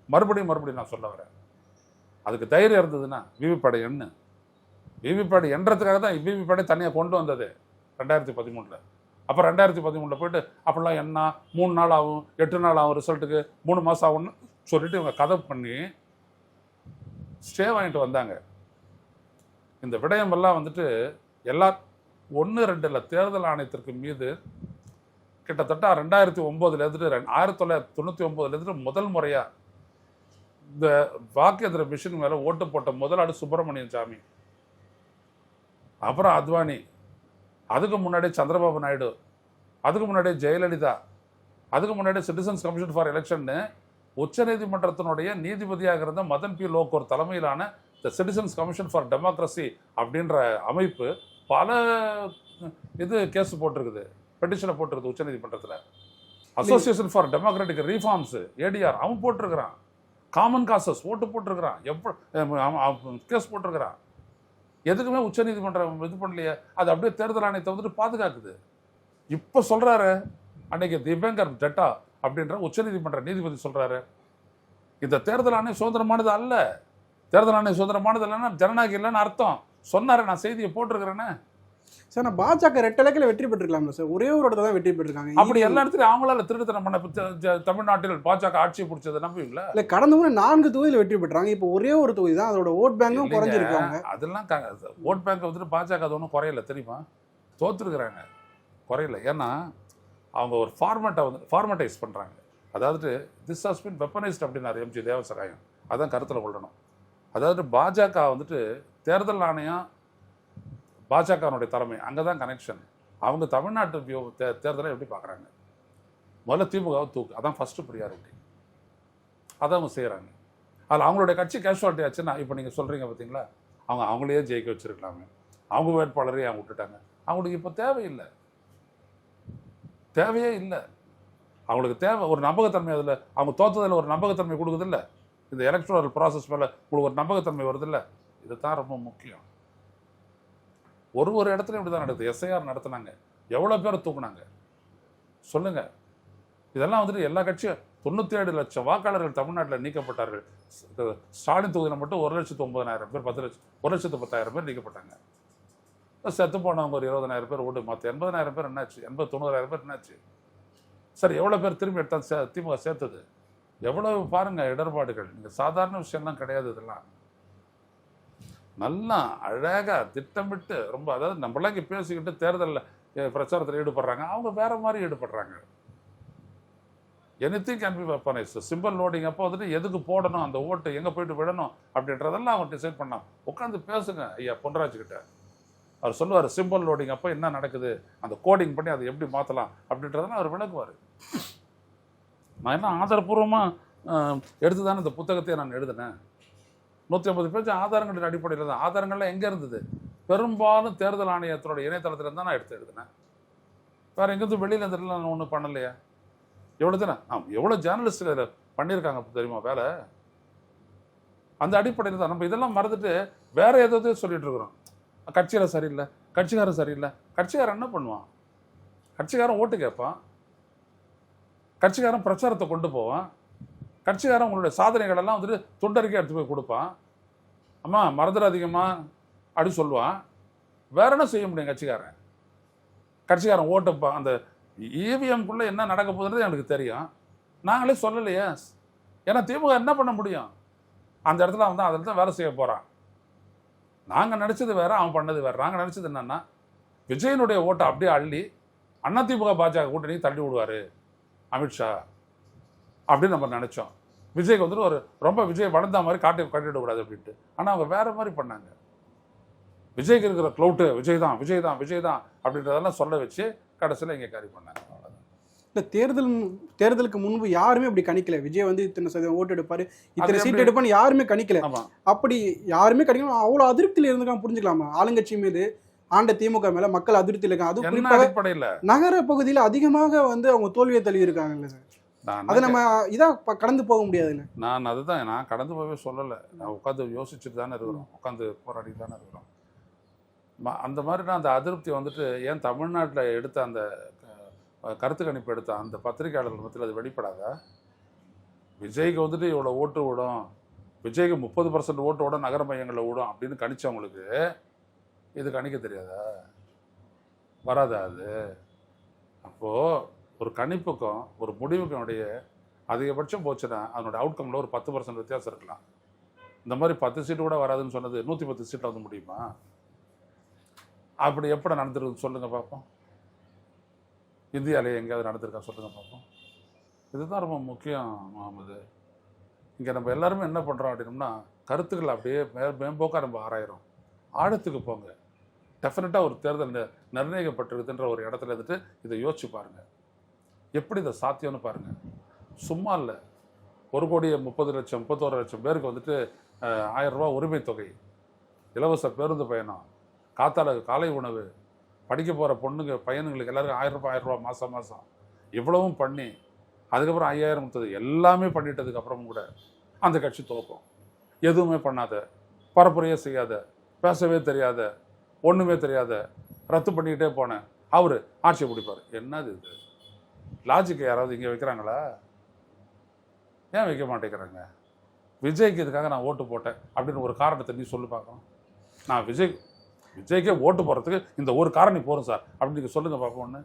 மறுபடியும் நான் சொல்ல வரேன், அதுக்கு தைரியம் இருந்ததுன்னா விவிபேடை எண்ணு. விவிபேடை எண்றதுக்காக தான் விவிபேடை தனியாக கொண்டு வந்தது 2013. அப்போ 2013 போயிட்டு அப்படிலாம் என்ன 3 நாள் ஆகும், 8 நாள் ஆகும், ரிசல்ட்டுக்கு 3 மாதம் ஆகும்னு சொல்லிட்டு இவங்க கதை பண்ணி ஸ்டே வாங்கிட்டு வந்தாங்க. இந்த விடயமெல்லாம் வந்துட்டு எல்லா 1-2 இல்லை, தேர்தல் ஆணையத்திற்கு மீது கிட்டத்தட்ட 2009 1999 முதல் முறையாக இந்த வாக்கு மிஷின் மேலே ஓட்டு போட்ட முதல் ஆடு சுப்பிரமணியன் சாமி, அப்புறம் அத்வானி, அதுக்கு முன்னாடி சந்திரபாபு நாயுடு, அதுக்கு முன்னாடி ஜெயலலிதா, அதுக்கு முன்னாடி சிட்டிசன்ஸ் கமிஷன் ஃபார் எலெக்ஷன்னு உச்சநீதிமன்றத்தினுடைய நீதிபதியாக இருந்த மதன் பி லோகூர் தலைமையிலான த சிட்டிசன்ஸ் கமிஷன் ஃபார் டெமோக்ரஸி அப்படின்ற அமைப்பு பல கேஸ் போட்டிருக்குது, பெட்டிஷனை போட்டிருக்குது உச்சநீதிமன்றத்தில். Association for democratic reforms ADR அவன் போட்டிருக்கிறான். காமன் காசஸ் ஓட்டு போட்டிருக்கிறான், கேஸ் போட்டிருக்கிறான். எதுக்குமே உச்சநீதிமன்றம் இது பண்ணலையே, அது அப்படியே தேர்தல் ஆணையத்தை வந்துட்டு பாதுகாக்குது. இப்போ சொல்றாரு, அன்னைக்கு திபங்கர் ஜட்டா அப்படின்ற உச்சநீதிமன்ற நீதிபதி சொல்றாரு, இந்த தேர்தல் ஆணையம் சுதந்திரமானது அல்ல, தேர்தல் ஆணையம் சுதந்திரமானது இல்லைன்னா ஜனநாயகம் இல்லைன்னு அர்த்தம் சொன்னாரு. நான் செய்தியை போட்டிருக்கிறேன்னு. சார் நான் பாஜக ரெட்டலைக்கில் வெற்றி பெற்றிருக்கலாம்ல சார், ஒரே ஒரு இடத்துல தான் வெற்றி பெற்றிருக்காங்க. அப்படி எல்லா இடத்துலையும் அவங்களால திருட்டுத்தனம் பண்ண தமிழ்நாட்டில் பாஜக ஆட்சியை பிடிச்சது நம்புவீங்களா? இல்லை, கடந்த முறை 4 தொகுதியில் வெற்றி பெற்றாங்க, இப்போ ஒரே ஒரு தொகுதி தான், அதோட ஓட் பேங்கும் குறைஞ்சிருக்காங்க. அதெல்லாம் ஓட் பேங்க் வந்துட்டு பாஜக அது ஒன்றும் குறையல தெரியுமா, தோத்துருக்குறாங்க, குறையல. ஏன்னா அவங்க ஒரு ஃபார்மேட்டைஸ் பண்ணுறாங்க. அதாவது திஸ் ஹாஸ் பின் வெப்பனைஸ்ட் அப்படின்னாரு எம்ஜி தேவசகாயம். அதான் கருத்தில் கொள்ளணும். அதாவது பாஜக வந்துட்டு தேர்தல் ஆணையம் பாஜகனுடைய தலைமை அங்கே தான் கனெக்ஷன். அவங்க தமிழ்நாட்டு தேர்தலை எப்படி பார்க்குறாங்க, முதல்ல திமுகவை தூக்கு, அதான் ஃபஸ்ட்டு ப்ரியாரிட்டி, அதை அவங்க செய்கிறாங்க. அதில் அவங்களுடைய கட்சி கேஷுவாலிட்டி ஆச்சுன்னா, இப்போ நீங்கள் சொல்கிறீங்க பார்த்தீங்களா, அவங்களையே ஜெயிக்க வச்சுருக்கலாமே, அவங்க வேட்பாளரையே அவங்க விட்டுட்டாங்க. அவங்களுக்கு இப்போ தேவையே இல்லை. அவங்களுக்கு தேவை ஒரு நம்பகத்தன்மை. அதில் அவங்க தோற்றதில் ஒரு நம்பகத்தன்மை கொடுக்குதில்ல, இந்த எலக்ட்ரல் ப்ராசஸ் மேலே உங்களுக்கு ஒரு நம்பகத்தன்மை வருதில்ல, இது தான் ரொம்ப முக்கியம். ஒரு இடத்துல இப்படி தான் நடக்குது. எஸ்ஐஆர் நடத்தினாங்க, எவ்வளோ பேரை தூக்குனாங்க சொல்லுங்கள். இதெல்லாம் வந்துட்டு எல்லா கட்சியும் 97 லட்சம் வாக்காளர்கள் தமிழ்நாட்டில் நீக்கப்பட்டார்கள். ஸ்டாலின் தொகுதியில் மட்டும் 1,09,000 பேர், 1,10,000 பேர் நீக்கப்பட்டாங்க. செத்து போனவங்க ஒரு 20,000 பேர் ஓட்டு, மற்ற 80,000 பேர் என்னாச்சு, 90,000 பேர் என்னாச்சு? சரி, எவ்வளோ பேர் திரும்பி எடுத்தா திமுக சேர்த்தது? எவ்வளவு பாருங்கள் இடர்பாடுகள். நீங்கள் சாதாரண விஷயம்லாம் கிடையாது. இதெல்லாம் நல்லா அழகாக திட்டமிட்டு ரொம்ப, அதாவது நம்மளாம் இங்கே பேசிக்கிட்டு தேர்தலில் பிரச்சாரத்தில் ஈடுபடுறாங்க, அவங்க வேற மாதிரி ஈடுபடுறாங்க. Anything can be weaponised. Simple loading அப்போ வந்துட்டு எதுக்கு போடணும், அந்த ஓட்டு எங்கே போயிட்டு விடணும் அப்படின்றதெல்லாம் அவங்க டிசைட் பண்ணான். உட்காந்து பேசுங்க ஐயா பொன்ராஜ் கிட்ட. அவர் சொல்லுவார் சிம்பிள் லோடிங் அப்போ என்ன நடக்குது, அந்த கோடிங் பண்ணி அதை எப்படி மாற்றலாம் அப்படின்றதெல்லாம் அவர் விளக்குவார். நான் என்ன ஆதாரப்பூர்வமாக எடுத்து தானே இந்த புத்தகத்தையே நான் எழுதினேன். 150 பேஜ் ஆதாரங்களின் அடிப்படையில் தான். ஆதாரங்கள்லாம் எங்கே இருந்தது? பெரும்பாலும் தேர்தல் ஆணையத்தோட இணையதளத்தில் தான் நான் எடுத்து எழுதினேன். வேறு எங்கேருந்து வெளியில் இருந்துட்டுலாம் நான் ஒன்றும் பண்ணலையா? எவ்வளோ தானே எவ்வளோ ஜேர்னலிஸ்ட் பண்ணியிருக்காங்க தெரியுமா வேலை? அந்த அடிப்படையில் தான். நம்ம இதெல்லாம் மறந்துட்டு வேற ஏதாவது சொல்லிட்டு இருக்கிறோம். கட்சியில் சரியில்லை, கட்சிக்காரன் சரியில்லை. கட்சிக்காரன் என்ன பண்ணுவான்? கட்சிக்காரன் ஓட்டு கேட்பான், கட்சிக்காரன் பிரச்சாரத்தை கொண்டு போவான், கட்சிக்காரன் உங்களுடைய சாதனைகள் எல்லாம் வந்துட்டு துண்டறிக்கை எடுத்து போய் கொடுப்பான். அம்மா மறந்துடாதீங்கம்மா அப்படி சொல்லுவான். வேற என்ன செய்ய முடியும் கட்சிக்காரன் ஓட்டு அந்த இவிஎம்குள்ளே என்ன நடக்க போகுதுன்றது எனக்கு தெரியும், நாங்களே சொல்லலையே. ஏன்னா திமுக என்ன பண்ண முடியும்? அந்த இடத்துல அவன் தான் அதில் தான் வேலை செய்ய போகிறான். நாங்கள் நினச்சது வேற, அவன் பண்ணது வேறு. நாங்கள் நினச்சது என்னென்னா விஜயனுடைய ஓட்டை அப்படியே அள்ளி அதிமுக பாஜக கூட்டணி தள்ளி விடுவார் அமித்ஷா அப்படின்னு நம்ம நினச்சோம். விஜய்க்கு வந்துட்டு ஒரு ரொம்ப விஜய் வளர்ந்த மாதிரி காட்டிடக்கூடாது அப்படின்ட்டு. ஆனால் அவங்க வேற மாதிரி பண்ணாங்க. விஜய்க்கு இருக்கிற க்ளவுட்டு விஜய் தான் அப்படின்றதெல்லாம் சொல்ல வச்சு கடைசியில் இங்கே கேரி பண்ணாங்க. இல்லை, தேர்தலுக்கு முன்பு யாருமே அப்படி கணிக்கல. விஜய் வந்து இத்தனை சதவீதம் ஓட்டு எடுப்பாரு, இத்தனை சீட் எடுப்பான்னு யாருமே கணிக்கல. அப்படி யாருமே கணிக்கணும். அவ்வளோ அதிருப்தியில் இருந்துக்கலாம், புரிஞ்சுக்கலாமா? ஆளுங்கட்சி மீது, ஆண்ட திமுக மேல மக்கள் அதிருப்தியில் இருக்காங்க. அது குறிப்பாக நகர பகுதியில் அதிகமாக வந்து அவங்க தோல்வியை தள்ளி இருக்காங்கல்ல சார். அதை நம்ம இதாக கடந்து போக முடியாதுல்ல. நான் கடந்து போகவே சொல்லலை. நான் உட்காந்து யோசிச்சுட்டு தானே இருக்கிறோம், உட்காந்து போராடிட்டு தானே இருக்கிறோம். அந்த மாதிரி நான் அந்த அதிருப்தி வந்துட்டு ஏன் தமிழ்நாட்டில் எடுத்த அந்த கருத்து கணிப்பு எடுத்த அந்த பத்திரிகையாளர்கள் மத்தியில் அது வெளிப்படாதா? விஜய்க்கு வந்துட்டு இவ்வளோ ஓட்டு விடும், விஜய்க்கு 30% ஓட்டோட நகர மையங்களில் விடும் அப்படின்னு கணிச்சவங்களுக்கு இது கணிக்க தெரியாதா? வராதா அது? அப்போது ஒரு கணிப்புக்கும் ஒரு முடிவுக்கும் இடையே அதிகபட்சம் போச்சுன்னா அதனுடைய அவுட்கமில் ஒரு 10% வித்தியாசம் இருக்கலாம். இந்த மாதிரி 10 சீட்டு கூட வராதுன்னு சொன்னது 110 சீட்டில் வந்து முடியுமா? அப்படி எப்படி நடந்துருக்குன்னு சொல்லுங்கள் பார்ப்போம். இந்தியாவிலே எங்கேயாவது நடந்திருக்கா சொல்லுங்கள் பார்ப்போம். இதுதான் ரொம்ப முக்கியம் முகமது. இங்கே நம்ம எல்லாருமே என்ன பண்ணுறோம் அப்படின்னோம்னா கருத்துக்கள் அப்படியே மேம்போக்காக நம்ம ஆராயிரும். ஆழத்துக்கு போங்க. டெஃபினட்டாக ஒரு தேர்தல் நிர்ணயிக்கப்பட்டிருக்குன்ற ஒரு இடத்துல இருந்துட்டு இதை யோசிச்சு பாருங்க, எப்படி இதை சாத்தியம்னு பாருங்க. சும்மா இல்லை, 1,30,00,000 பேருக்கு வந்துட்டு 1000 ரூபா உரிமை தொகை, இலவச பேருந்து பயணம், காலை உணவு, படிக்க போகிற பொண்ணுங்க பையனுங்களுக்கு எல்லாருக்கும் 1000 ரூபா மாதம் இவ்வளவும் பண்ணி அதுக்கப்புறம் 5000 எல்லாமே பண்ணிட்டதுக்கு அப்புறமும் கூட அந்த கட்சி தோக்கும். எதுவுமே பண்ணாத, பரப்புரையே செய்யாத, பேசவே தெரியாத, ஒன்றுமே தெரியாத, ரத்து பண்ணிக்கிட்டே போனேன், அவர் ஆட்சியை பிடிப்பார். என்னது இது லாஜிக்? யாராவது இங்கே வைக்கிறாங்களா? ஏன் வைக்க மாட்டேங்கிறாங்க? விஜய்க்கு இதுக்காக நான் ஓட்டு போட்டேன் அப்படின்னு ஒரு காரணத்தை நீ சொல்லி பார்க்கணும். நான் விஜய்க்கே ஓட்டு போடுறதுக்கு இந்த ஒரு காரணம் போகிறோம் சார் அப்படின்னு நீங்கள் சொல்லுங்கள் பார்ப்போம். ஒன்று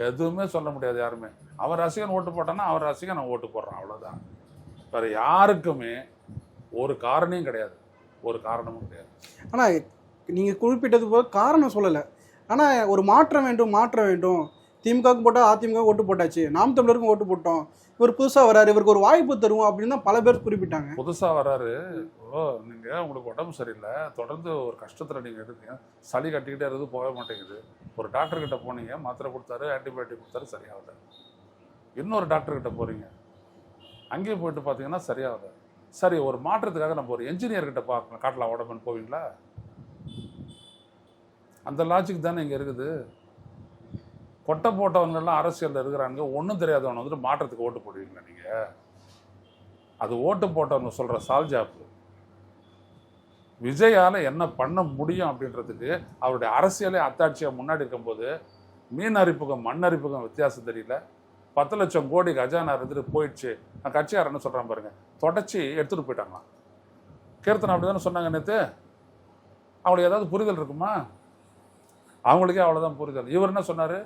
எதுவுமே சொல்ல முடியாது யாருமே. அவர் ரசிகன் ஓட்டு போட்டான்னா அவர் ரசிகன் நான் ஓட்டு போடுறான், அவ்வளோதான். வேறு யாருக்குமே ஒரு காரணியும் கிடையாது, ஒரு காரணமும் கிடையாது. ஆனால் நீங்கள் குறிப்பிட்டது போல காரணம் சொல்லலை. ஆனால் ஒரு மாற்றம் வேண்டும். திமுகவுக்கு போட்டால் அதிமுக ஓட்டு போட்டாச்சு, நாம் தமிழருக்கும் ஓட்டு போட்டோம், இவர் புதுசாக வராரு, இவருக்கு ஒரு வாய்ப்பு தருவோம் அப்படின்னு தான் பல பேர் குறிப்பிட்டாங்க. புதுசாக வராரு, நீங்கள் உங்களுக்கு உடம்பு சரியில்லை, தொடர்ந்து ஒரு கஷ்டத்தில் நீங்கள் இருக்கீங்க, சளி கட்டிக்கிட்டே இருந்து போக மாட்டேங்குது, ஒரு டாக்டர்கிட்ட போனீங்க, மாத்திரை கொடுத்தாரு, ஆன்டிபயோட்டிக் கொடுத்தாரு, சரியாகல. இன்னொரு டாக்டர்கிட்ட போகிறீங்க, அங்கேயும் போயிட்டு பார்த்தீங்கன்னா சரியாகல. சரி, ஒரு மாற்றத்துக்காக நம்ம ஒரு என்ஜினியர்கிட்ட காட்டலாம் உடம்புன்னு போவீங்களா? அந்த லாஜிக் தானே இங்கே இருக்குது. கொட்டை போட்டவங்கெல்லாம் அரசியலில் இருக்கிறாங்க, ஒன்றும் தெரியாதவனை வந்துட்டு மாற்றத்துக்கு ஓட்டு போடுவீங்களா நீங்கள்? அது ஓட்டு போட்டவங்க சொல்கிற சால்ஜாப்பு. விஜயால் என்ன பண்ண முடியும் அப்படின்றதுக்கு அவருடைய அரசியலே அத்தாட்சியாக முன்னாடி இருக்கும்போது மீன் அரிப்புக்கும் மண் அரிப்புக்கும் வித்தியாசம் தெரியல. 10 லட்சம் கோடி கஜானா இருந்துட்டு போயிடுச்சு. நான் கட்சியார் என்ன சொல்கிறேன் பாருங்க, தொடச்சி எடுத்துகிட்டு போயிட்டாங்களாம். கீர்த்தனை அப்படி தானே சொன்னாங்க நேற்று. அவங்களுக்கு ஏதாவது புரிதல் இருக்குமா? அவங்களுக்கே அவ்வளோதான் புரிதல். இவர் என்ன சொன்னார்,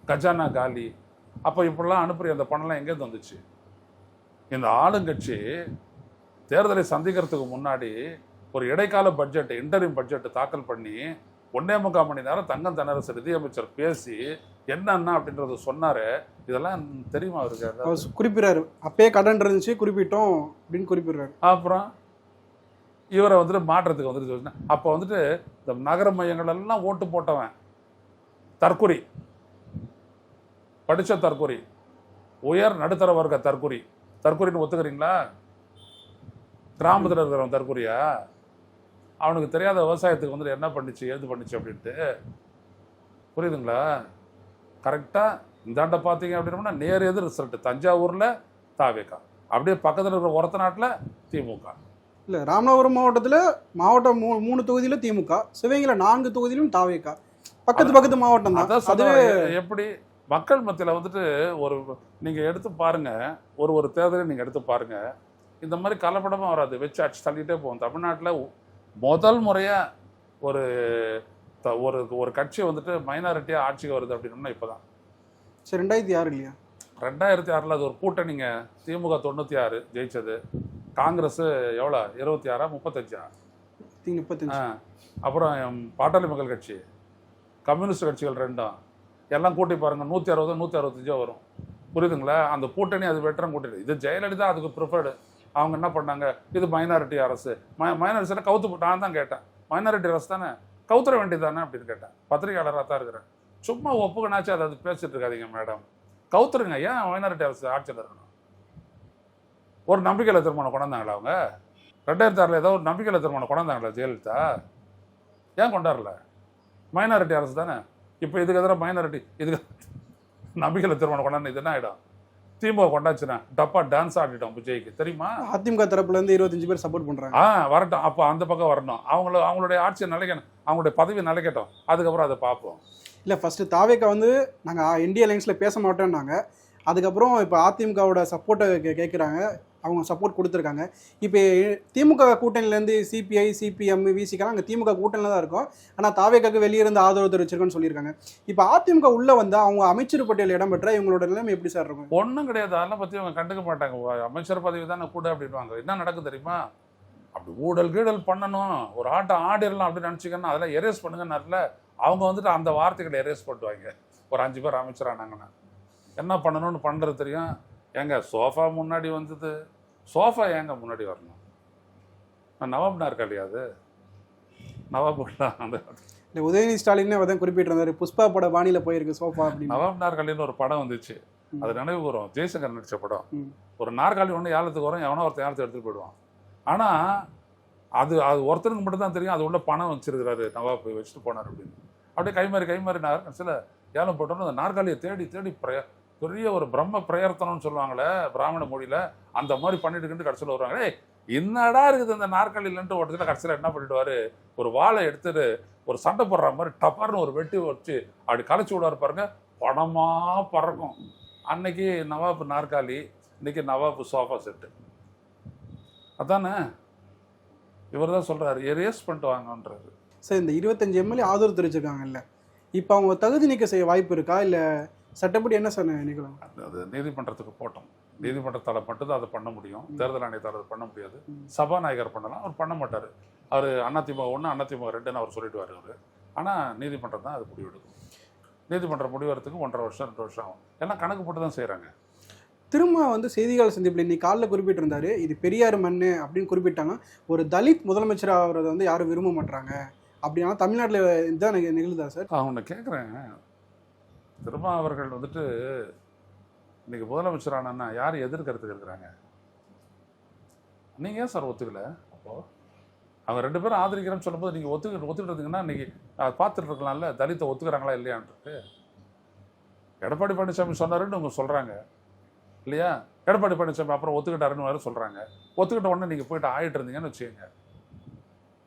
கஜானா காலி. அப்போ இப்படிலாம் அனுப்புகிற அந்த பணம்லாம் எங்கேருந்து வந்துச்சு? இந்த ஆளுங்கட்சி தேர்தலை சந்திக்கிறதுக்கு முன்னாடி ஒரு இடைக்கால பட்ஜெட், இன்டரிம் பட்ஜெட் தாக்கல் பண்ணி 1.25 மணி நேரம் தங்கம் தென்னரசு நிதியமைச்சர் பேசி என்னன்னா அப்படின்றத சொன்னாரு. இதெல்லாம் தெரியுமா அவருக்கு? குறிப்பிடுறாரு, அப்பயே கடன் இருந்துச்சு குறிப்பிட்டோம் அப்படின்னு குறிப்பிடுறாரு. அப்புறம் இவரை வந்துட்டு மாற்றத்துக்கு வந்துட்டு அப்போ வந்துட்டு இந்த நகர மையங்கள் எல்லாம் ஓட்டு போட்டவன் தற்குறி, படித்த தற்குறி, உயர் நடுத்தர வர்க்க தற்குறின்னு ஒத்துக்கிறீங்களா? கிராமத்தில் இருக்கிறவன் தற்குறியா? அவனுக்கு தெரியாத விவசாயத்துக்கு வந்துட்டு என்ன பண்ணிச்சு ஏது பண்ணிச்சு அப்படின்ட்டு புரியுதுங்களா? கரெக்டாக இந்தாண்ட பார்த்தீங்க அப்படின்னா நேர் எது ரிசல்ட். தஞ்சாவூரில் தாவேகா, அப்படியே பக்கத்தில் இருக்கிற ஒரத்த நாட்டில் திமுக. இல்லை, ராமநாதபுரம் மாவட்டம் 3 தொகுதியில் திமுக, சிவகங்கையில் 4 தொகுதியிலும் தாவேகா. பக்கத்து மாவட்டம் தான். எப்படி மக்கள் மத்தியில் வந்துட்டு ஒரு நீங்கள் எடுத்து பாருங்க, ஒரு தேர்தலை நீங்கள் எடுத்து பாருங்க, இந்த மாதிரி கலப்படமாக வராது, வச்சு அடிச்சு தள்ளிகிட்டே போகும். தமிழ்நாட்டில் முதல் முறையாக ஒரு கட்சி வந்துட்டு மைனாரிட்டியாக ஆட்சிக்கு வருது அப்படின்னா இப்போ தான். சரி, 2006 இல்லையா? 2006 அது ஒரு கூட்டணிங்க. திமுக 96 ஜெயிச்சது, காங்கிரஸ் எவ்வளோ 26 35 அப்புறம் பாட்டாளி மக்கள் கட்சி, கம்யூனிஸ்ட் கட்சிகள் ரெண்டும் எல்லாம் கூட்டி பாருங்க, 160 165 வரும். புரியுதுங்களா? அந்த கூட்டணி அது வெற்றம் கூட்டணி. இது ஜெயலலிதா அதுக்கு ப்ரிஃபர்டு. அவங்க என்ன பண்ணாங்க, இது மைனாரிட்டி அரசு. மைனாரிட்டி கவுத்து, நான் தான் கேட்டேன், மைனாரிட்டி அரசு தானே, கவுத்துற வேண்டியது தானே அப்படின்னு கேட்டேன். பத்திரிகையாளராக தான் இருக்கிறேன். சும்மா ஒப்புக்கனாச்சும் அதை பேசிட்டு இருக்காதீங்க மேடம், கவுத்துருங்க. ஏன் மைனாரிட்டி அரசு ஆட்சியில் இருக்கணும்? ஒரு நம்பிக்கையில் திருமணம் கொண்டாந்தாங்களா அவங்க? 2006 ஏதோ ஒரு நம்பிக்கையில் திருமணம் கொண்டாந்தாங்களா ஜெயலலிதா? ஏன் கொண்டாடல? மைனாரிட்டி அரசு தானே. இப்போ இதுக்கு எதிராக மைனாரிட்டி, இதுக்கு நம்பிக்கையில் திருமணம் கொண்டாந்து இது என்ன ஆகிடும்? திமுக கொண்டாச்சுன்னா டப்பா டான்ஸ் ஆடிட்டோம் விஜய்க்கு, தெரியுமா? அதிமுக தரப்புலேருந்து 25 பேர் சப்போர்ட் பண்ணுறாங்க. வரட்டும், அப்போ அந்த பக்கம் வரணும். அவங்களுடைய ஆட்சியை நிலைக்கணும், அவங்களுடைய பதவி நிலைக்கட்டும், அதுக்கப்புறம் அதை பார்ப்போம். இல்லை, ஃபஸ்ட்டு தாவேக்கா நாங்கள் இந்தியா அலையன்ஸில் பேச மாட்டோம்னாங்க. அதுக்கப்புறம் இப்போ அதிமுகவோட சப்போர்ட்டை கேட்குறாங்க, அவங்க சப்போர்ட் கொடுத்துருக்காங்க. இப்போ திமுக கூட்டணியிலேருந்து சிபிஐ, சிபிஎம், விசிக்கெல்லாம் அங்கே திமுக கூட்டணியில் தான் இருக்கும். ஆனால் தாவேக்காக்கு வெளியே இருந்து ஆதரவு தெரிவிச்சிருக்கோன்னு சொல்லியிருக்காங்க. இப்போ அதிமுக உள்ளே வந்து அவங்க அமைச்சர் பட்டியல் இடம்பெற்ற இவங்களோட நிலைமை எப்படி சார் இருக்கும்? ஒன்றும் கிடையாது, அதெல்லாம் பற்றி அவங்க கண்டுக்க மாட்டாங்க. அமைச்சர் பதவி தானே கூட அப்படின்வாங்க. என்ன நடக்குது தெரியுமா? அப்படி ஊழல் கீழல் பண்ணணும், ஒரு ஆட்டம் ஆடிடலாம் அப்படின்னு நினச்சிங்கன்னா அதெல்லாம் எரேஸ் பண்ணுங்கன்னு அவங்க வந்துட்டு அந்த வார்த்தைகளை எரேஸ் பண்ணுவாங்க. ஒரு 5 பேர் அமைச்சரானாங்கன்னா என்ன பண்ணணும்னு பண்ணுறது தெரியும். ஏங்க சோஃபா முன்னாடி வந்தது, சோஃபா ஏங்க முன்னாடி வரணும்? நவாப்னா இருக்கா இல்லையா? அது நவாப்லாம் அந்த இல்லை உதயநிதி ஸ்டாலின் அதான் குறிப்பிட்டிருந்தாரு, புஷ்பா பட பாணியில் போயிருக்கு சோஃபா அப்படின்னு. நவாப் நாற்காலின்னு ஒரு படம் வந்துச்சு, அது நினைவு வரும், ஜெய்சங்கர் நடிச்ச படம். ஒரு நாற்காலி ஒன்று ஏலத்துக்கு வரும், எவனோ ஒருத்தன் ஏலத்தை எடுத்துகிட்டு போயிடுவான். ஆனால் அது ஒருத்தருக்கு மட்டும் தான் தெரியும் அது உள்ள பணம் வச்சிருக்கிறாரு நவாப் வச்சுட்டு போனார் அப்படின்னு. அப்படியே கைமாறினார். சில ஏலம் போட்டோன்னு அந்த நாற்காலியை தேடி தேடி பெரிய ஒரு பிரம்ம பிரயர்த்தனம்னு சொல்லுவாங்களே பிராமண மொழியில், அந்த மாதிரி பண்ணிட்டு கடைசியில் வருவாங்க. ஏய் என்னடா இருக்குது இந்த நாற்காலியிலன்ட்டு ஓட்டத்தில் கடைசியில் என்ன பண்ணிடுவார், ஒரு வாழை எடுத்துட்டு ஒரு சண்டை போடுற மாதிரி டப்பர்னு ஒரு வெட்டி வச்சு அப்படி கலைச்சி விடுவார் பாருங்க, பணமாக பறக்கும். அன்னைக்கு நவாப் நாற்காலி, இன்னைக்கு நவாப் சோஃபா செட்டு. அதானே இவர் தான் சொல்கிறாரு, எரேஸ் பண்ணிட்டு வாங்கன்றாரு. சார் இந்த 25 எம்எல்ஏ ஆதரவு தெரிவிச்சிருக்காங்கல்ல, இப்போ அவங்க தகுதி நீக்கம் செய்ய வாய்ப்பு இருக்கா, இல்லை சட்டப்படி என்ன சார் நினைக்கலாம்? அது நீதிமன்றத்துக்கு போட்டோம், நீதிமன்றத்தால் மட்டும்தான் அதை பண்ண முடியும், தேர்தல் ஆணையத்தால் அதை பண்ண முடியாது. சபாநாயகர் பண்ணலாம், அவர் பண்ண மாட்டார். அவர் அதிமுக 1 அதிமுக 2ன்னு அவர் சொல்லிடுவார் அவர். ஆனால் நீதிமன்றம் தான் அது முடிவெடுக்கும். நீதிமன்றம் முடிவெடுறதுக்கு 1.5 வருஷம் 2 வருஷம் ஆகும். எல்லாம் கணக்கு போட்டு தான் செய்கிறாங்க. திரும்ப செய்தியாளர் சந்திப்பில் இன்னைக்கு காலைல குறிப்பிட்டிருந்தாரு, இது பெரியார் மண் அப்படின்னு குறிப்பிட்டாங்க. ஒரு தலித் முதலமைச்சர் ஆகிறத யாரும் விரும்ப மாட்டாங்க அப்படின்னா தமிழ்நாட்டில் இதுதான் நிகழ்தா சார்? அவனை கேட்குறேன், திருமா அவர்கள் இன்னைக்கு முதலமைச்சர் ஆனா யார் எதிர்க்கிறதுக்கு இருக்கிறாங்க? நீங்கள் ஏன் சார் ஒத்துக்கல? அப்போது அவங்க 2 பேரும் ஆதரிக்கிறேன்னு சொல்லும்போது நீங்கள் ஒத்துக்கிட்டு இருந்தீங்கன்னா இன்னைக்கு பார்த்துட்டு இருக்கலாம்ல தலித்தை ஒத்துக்கிறாங்களா இல்லையான்ட்டு. எடப்பாடி பழனிசாமி சொன்னாருன்னு அவங்க சொல்கிறாங்க இல்லையா? எடப்பாடி பழனிசாமி அப்புறம் ஒத்துக்கிட்டாருன்னு வேறு சொல்கிறாங்க. ஒத்துக்கிட்ட உடனே நீங்கள் போயிட்டு ஆகிட்டு இருந்தீங்கன்னு வச்சுக்கோங்க.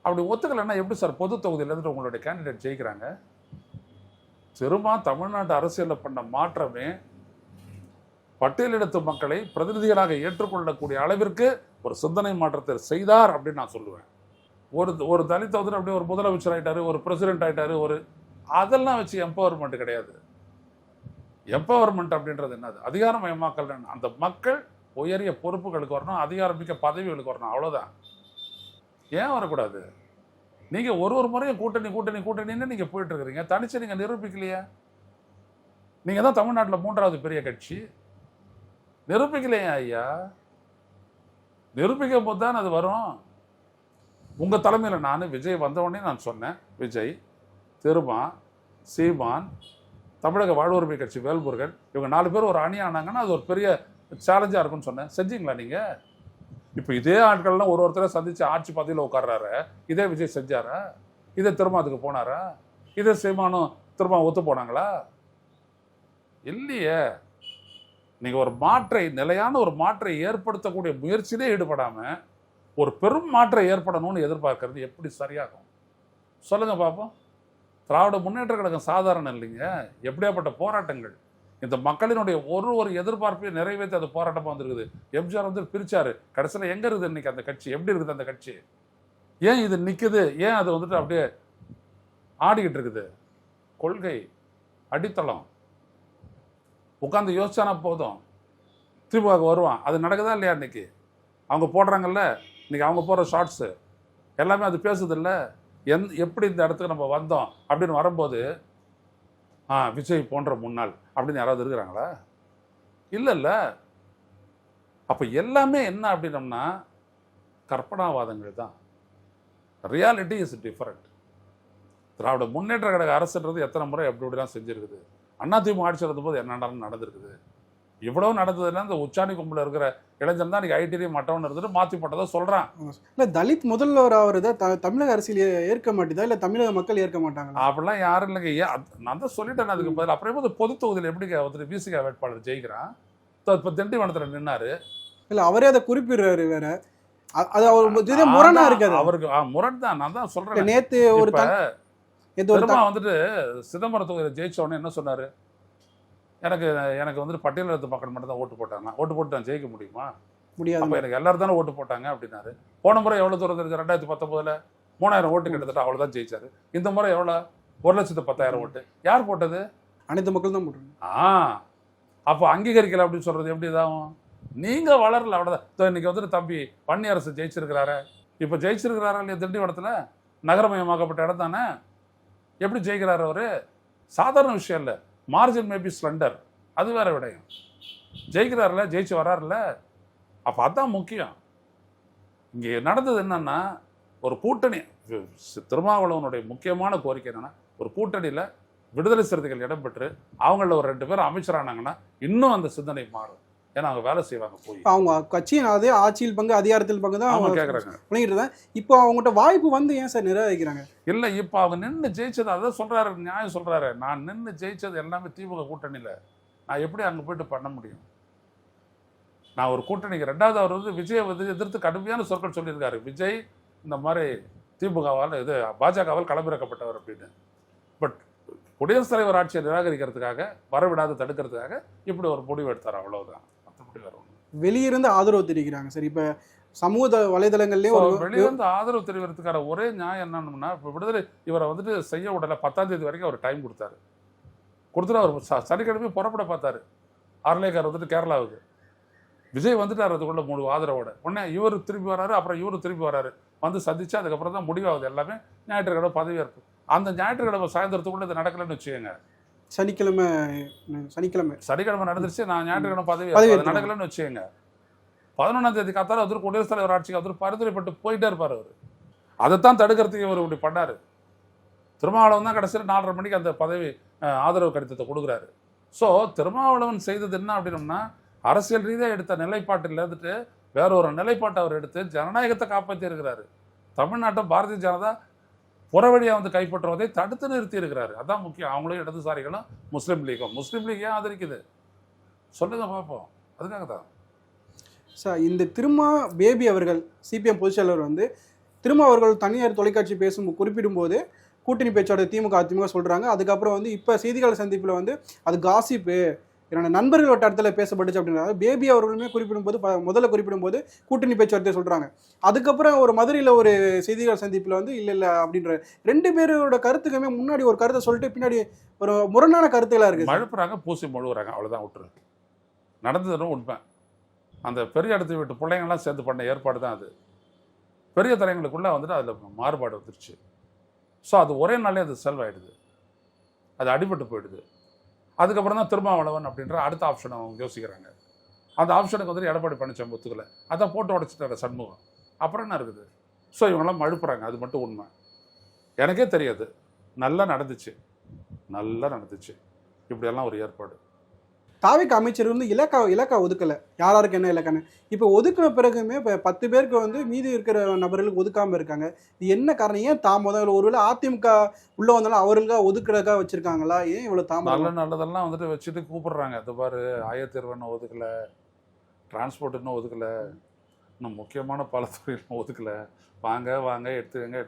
அப்படி ஒத்துக்கலைன்னா எப்படி சார் பொது தொகுதியிலேருந்து உங்களுடைய கேண்டிடேட் ஜெயிக்கிறாங்க? திரும்ப தமிழ்நாட்டு அரசியலில் பண்ண மாற்றமே பட்டியலிடத்து மக்களை பிரதிநிதிகளாக ஏற்றுக்கொள்ளக்கூடிய அளவிற்கு ஒரு சிந்தனை மாற்றத்தை செய்தார் அப்படின்னு நான் சொல்லுவேன். ஒரு தலித் அப்படியே ஒரு முதலமைச்சர் ஆகிட்டாரு, ஒரு பிரசிடென்ட் ஆகிட்டாரு, அதெல்லாம் வச்சு எம்பவர்மெண்ட் கிடையாது. எம்பவர்மெண்ட் அப்படின்றது என்னது? அதிகாரமயமாக்கல். அந்த மக்கள் உயரிய பொறுப்புகளுக்கு வரணும், அதிகாரமிக்க பதவிகளுக்கு வரணும், அவ்வளோதான். ஏன் வரக்கூடாது? நீங்கள் ஒரு முறையும் கூட்டணின்னு நீங்கள் போயிட்டு இருக்கிறீங்க, தனிச்சு நீங்கள் நிரூபிக்கலையா? நீங்கள் தான் தமிழ்நாட்டில் 3வது பெரிய கட்சி, நிரூபிக்கலையா ஐயா? நிரூபிக்கும் போது தான் அது வரும். உங்கள் தலைமையில் நான் விஜய் வந்தவொடனே நான் சொன்னேன், விஜய், திருமா, சீமான், தமிழக வாழ்வுரிமை கட்சி வேல்முருகன், இவங்க 4 பேர் ஒரு அணி ஆனாங்கன்னா அது ஒரு பெரிய சேலஞ்சாக இருக்குன்னு சொன்னேன். செஞ்சீங்களா நீங்கள்? இப்போ இதே ஆட்கள்லாம் ஒருத்தரை சந்தித்து ஆட்சி பதவியில் உட்கார்றாரு. இதே விஜய் செஞ்சாரா? இதே திரும்ப அதுக்கு போனாரா? இதே சீமானும் திரும்ப ஒத்து போனாங்களா? இல்லையே. நீங்கள் ஒரு நிலையான ஒரு மாற்றை ஏற்படுத்தக்கூடிய முயற்சியிலே ஈடுபடாமல் ஒரு பெரும் மாற்றம் ஏற்படணும்னு எதிர்பார்க்கறது எப்படி சரியாகும்? சொல்லுங்க பார்ப்போம். திராவிட முன்னேற்ற கழகம் சாதாரணம் இல்லைங்க. எப்படியாப்பட்ட போராட்டங்கள், இந்த மக்களினுடைய ஒரு எதிர்பார்ப்பையும் நிறைவேற்றி அது போராட்டமாக வந்துருக்குது. எம்ஜிஆர் பிரிச்சாரு, கடைசியில் எங்கே இருக்குது இன்னைக்கு அந்த கட்சி? எப்படி இருக்குது அந்த கட்சி? ஏன் இது நிற்குது? ஏன் அது அப்படியே ஆடிக்கிட்டு இருக்குது? கொள்கை அடித்தளம். உட்காந்து யோசிச்சானா போதும், திமுக வருவான். அது நடக்குதா இல்லையா? இன்னைக்கு அவங்க போடுறாங்கல்ல, இன்னைக்கு அவங்க போடுற ஷார்ட்ஸு எல்லாமே அது பேசுது இல்லை? எப்படி இந்த இடத்துக்கு நம்ம வந்தோம் அப்படின்னு வரும்போது விஜய் போன்ற முன்னாள் அப்படின்னு யாராவது இருக்கிறாங்களா? இல்லைல்ல. அப்போ எல்லாமே என்ன அப்படின்னம்னா கற்பனாவாதங்கள் தான். Reality is different. Dravida Munnetra Kazhaga அரசுன்றது எத்தனை முறை எப்படிலாம் செஞ்சுருக்குது. அதிமுக ஆட்சி இருந்தபோது என்னென்ன நடந்திருக்குது. இவ்வளவு நடந்ததுன்னா இந்த உச்சாணி கும்பல இருக்கிற இளைஞன் தான் இன்னைக்கு ஐடிலையும் மட்டவன் இருந்துட்டு மாற்றி போட்டதை சொல்கிறான். இல்லை தலித் முதல்வர் ஆகிறத தமிழக அரசியல் ஏற்க மாட்டேதா, இல்லை தமிழக மக்கள் ஏற்க மாட்டாங்க? அப்படிலாம் யாரும் இல்லைங்க. நான் தான் சொல்லிட்டேன். அதுக்கு பதில் அப்புறம் பொது தொகுதியில் எப்படி விசிக வேட்பாளர் ஜெயிக்கிறான்? இப்போ திண்டிவனத்தில் நின்னாரு. இல்லை அவரே அதை குறிப்பிடுறாரு வேற. அது அவர் முரணா இருக்காது. அவருக்கு முரண் தான். நான் தான் சொல்றேன். நேத்து ஒரு சிதம்பரம் தொகுதியில் ஜெயிச்ச உடனே என்ன சொன்னாரு? எனக்கு பட்டியலிடத்து மக்கள் மட்டும் தான் ஓட்டு போட்டாங்க. ஓட்டு போட்டு நான் ஜெயிக்க முடியுமா? முடியாது. அப்போ எனக்கு எல்லாரும் தானே ஓட்டு போட்டாங்க அப்படின்னாரு. போன முறை எவ்வளோ தூரம் தெரிஞ்சு? 2019 3000 ஓட்டு கிட்டத்தட்ட அவ்வளோதான் ஜெயிச்சாரு. இந்த முறை எவ்வளோ? 1,10,000 ஓட்டு. யார் போட்டது? அனைத்து மக்கள் தான் போட்டாங்க. அப்போ அங்கீகரிக்கல அப்படின்னு சொல்றது எப்படி இதாகும்? நீங்கள் வளரல, அவ்வளோதான். இன்னைக்கு தம்பி வன்னியரசு ஜெயிச்சிருக்கிறாரு. இப்போ ஜெயிச்சிருக்கிறாரா இல்லையா? திண்டிவனத்தில் நகரமயமாக்கப்பட்ட இடம் தானே. எப்படி ஜெயிக்கிறாரு அவரு? சாதாரண விஷயம் இல்லை. மார்ஜின் மேபி ஸ்லண்டர், அது வேற விடயம். ஜெயிக்கிறாருல, ஜெயிச்சு வராருல. அப்போ அதான் முக்கியம். இங்கே நடந்தது என்னன்னா, ஒரு கூட்டணி திருமாவளவனுடைய முக்கியமான கோரிக்கை என்னன்னா, ஒரு கூட்டணியில் விடுதலை சிறுத்தைகள் இடம்பெற்று அவங்கள ஒரு 2 பேர் அமைச்சரானாங்கன்னா இன்னும் அந்த சிந்தனை மாறும். ஏன்னா அவங்க வேலை செய்வாங்க போய். அவங்க கட்சியின் அதே ஆட்சியில் பங்கு அதிகாரத்தில் பங்கு தான் அவங்க அவங்க கேட்குறாங்க. பண்ணிக்கிட்டு தான். இப்போ அவங்ககிட்ட வாய்ப்பு வந்து ஏன் சார் நிராகரிக்கிறாங்க? இல்லை, இப்போ அவங்க நின்று ஜெயிச்சது அதான் சொல்கிறாரு, நியாயம் சொல்கிறாரு. நான் நின்று ஜெயிச்சது எல்லாமே திமுக கூட்டணியில். நான் எப்படி அங்கே போயிட்டு பண்ண முடியும்? நான் ஒரு கூட்டணிக்கு 2வது அவர் வந்து விஜயை வந்து எதிர்த்து கடுமையான சொற்கள் சொல்லியிருக்காரு. விஜய் இந்த மாதிரி திமுகவால் பாஜகவால் களமிறக்கப்பட்டவர் அப்படின்னு. பட் குடியரசுத் தலைவர் ஆட்சியை நிராகரிக்கிறதுக்காக, வரவிடாது தடுக்கிறதுக்காக இப்படி ஒரு முடிவு எடுத்தார், அவ்வளவுதான். மற்றபடி வேற ஒன்றும். வெளியிருந்து ஆதரவு தெரிவிக்கிறாங்க சார். இப்போ சமூக வலைதளங்கள்லேயே வெளியிருந்து ஆதரவு தெரிவிக்கிறதுக்கான ஒரே நியாயம் என்னன்னா, இப்போ விடுதலை இவரை வந்துட்டு செய்ய விடலை. 10ஆம் தேதி வரைக்கும் அவர் டைம் கொடுத்தாரு. கொடுத்துட்டு அவர் சனிக்கிழமை புறப்பட பார்த்தாரு. ஆர்லேக்கார் வந்துட்டு கேரளாவுக்கு. விஜய் வந்துட்டார் அதுக்குள்ள 3 ஆதரவோட. உடனே இவர் திருப்பி வராரு, அப்புறம் இவரு திருப்பி வராரு. வந்து சந்திச்சு அதுக்கப்புறம் தான் முடிவாகுது எல்லாமே. ஞாயிற்றுக்கிழமை பதவியேற்பு. அந்த ஞாயிற்றுக்கிழமை சாயந்தரத்துக்குள்ள இது நடக்கலன்னு வச்சுக்கோங்க. சனிக்கிழமை நடந்துருச்சு, நான் ஞாயிற்றுக்கிழமை பதவி நடக்கலன்னு வச்சுக்கோங்க. 11ஆம் தேதி காத்தாலும் அவர் குடியரசுத் தலைவர் ஆட்சிக்கு அவர் பரிந்துரைப்பட்டு போயிட்டே இருப்பார். அவர் அதைத்தான் தடுக்கிறதுக்கு இவர் இப்படி பண்ணாரு. திருமாவளவன் தான் கடைசியில் 4:30 மணிக்கு அந்த பதவி ஆதரவு கடிதத்தை கொடுக்குறாரு. ஸோ திருமாவளவன் செய்தது என்ன அப்படின்னம்னா, அரசியல் ரீதியாக எடுத்த நிலைப்பாட்டில் இருந்துட்டு வேற ஒரு நிலைப்பாட்டை அவர் எடுத்து ஜனநாயகத்தை காப்பாற்றி இருக்கிறாரு. தமிழ்நாட்டை பாரதிய ஜனதா புறவழியாக வந்து கைப்பற்றுவதை தடுத்து நிறுத்தி இருக்கிறாரு. அதான் முக்கியம். அவங்களும் இடதுசாரிகளும் முஸ்லீம் லீக் ஏன் ஆதரிக்குது சொல்லுங்க பார்ப்போம். அதுக்காக தான் சார் இந்த திருமா பேபி அவர்கள் சிபிஎம் பொதுச்செயலாளர் வந்து திருமா அவர்கள் தனியார் தொலைக்காட்சி குறிப்பிடும்போது கூட்டணி பேச்சோட திமுக அதிமுக சொல்கிறாங்க. அதுக்கப்புறம் வந்து இப்போ செய்தியாளர் சந்திப்பில் வந்து அது காசிப்பு, என்னோட நண்பர்கள் வட்டாரத்தில் பேசப்பட்டுச்சு அப்படின்றாங்க. பேபி அவர்களுமே முதல்ல குறிப்பிடும்போது கூட்டணி பேச்சுவார்த்தை சொல்கிறாங்க. அதுக்கப்புறம் ஒரு மதுரையில் ஒரு செய்தியாளர் சந்திப்பில் வந்து இல்லை அப்படின்ற 2 பேரோட கருத்துக்குமே முன்னாடி ஒரு கருத்தை சொல்லிட்டு பின்னாடி ஒரு முரணான கருத்துக்களாக இருக்குது. மழுப்புறாங்க, பூசி மழுவுறாங்க, அவ்வளோதான். விட்டுரு. நடந்ததுன்னு உண்மை. அந்த பெரிய இடத்தை விட்டு பிள்ளைங்கள்லாம் சேர்ந்து பண்ண ஏற்பாடு தான் அது. பெரிய தலைங்களுக்குள்ளே வந்துட்டு அதில் மாறுபாடு வந்துருச்சு. ஸோ அது ஒரே நாளே அது செல்வாயிடுது, அது அடிபட்டு போயிடுது. அதுக்கப்புறம் தான் திருமாவளவன் அப்படின்ற அடுத்த ஆப்ஷனை அவங்க யோசிக்கிறாங்க. அந்த ஆப்ஷனுக்கு வந்துட்டு எடப்பாடி பழனிசாமி ஒத்துக்கலை. அதை போட்டு உடச்சிட்டாரு சண்முகம். அப்புறம் என்ன இருக்குது? ஸோ இவங்கெல்லாம் மழுப்புறாங்க, அது மட்டும் உண்மை. எனக்கே தெரியாது, நல்லா நடந்துச்சு இப்படியெல்லாம் ஒரு ஏற்பாடு. தாவேக்கா அமைச்சர் வந்து இலக்கா ஒதுக்கலை, யாருக்கு என்ன இலக்கான்னு. இப்போ ஒதுக்கின பிறகுமே இப்போ 10 பேருக்கு வந்து மீதி இருக்கிற நபர்களுக்கு ஒதுக்காமல் இருக்காங்க. இது என்ன காரணம்? ஏன் தாமதம்? ஒருவேளை அதிமுக உள்ள வந்தாலும் அவர்களுக்காக ஒதுக்குறதுக்காக வச்சிருக்காங்களா? ஏன் இவ்வளோ தாமதம்? நல்லதெல்லாம் வந்துட்டு வச்சுட்டு கூப்பிடுறாங்க. அது பாரு, ஆயத்தீர்வு இன்னும் ஒதுக்கலை, டிரான்ஸ்போர்ட் இன்னும் ஒதுக்கலை, இன்னும் முக்கியமான பல துறையில் ஒதுக்கலை, வாங்க எடுத்துக்கங்க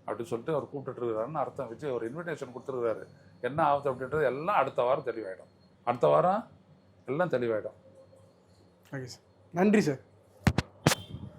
அப்படின்னு சொல்லிட்டு அவர் கூப்பிட்டுட்டு இருக்கிறாருன்னு அர்த்தம். விஜய் ஒரு இன்விடேஷன் கொடுத்துருக்காரு. என்ன ஆகுது அப்படின்றது எல்லாம் அடுத்த வாரம் தெளிவாயிடும். அடுத்த வாரம் எல்லாம் தெளிவாயிடும். ஓகே சார், நன்றி சார்.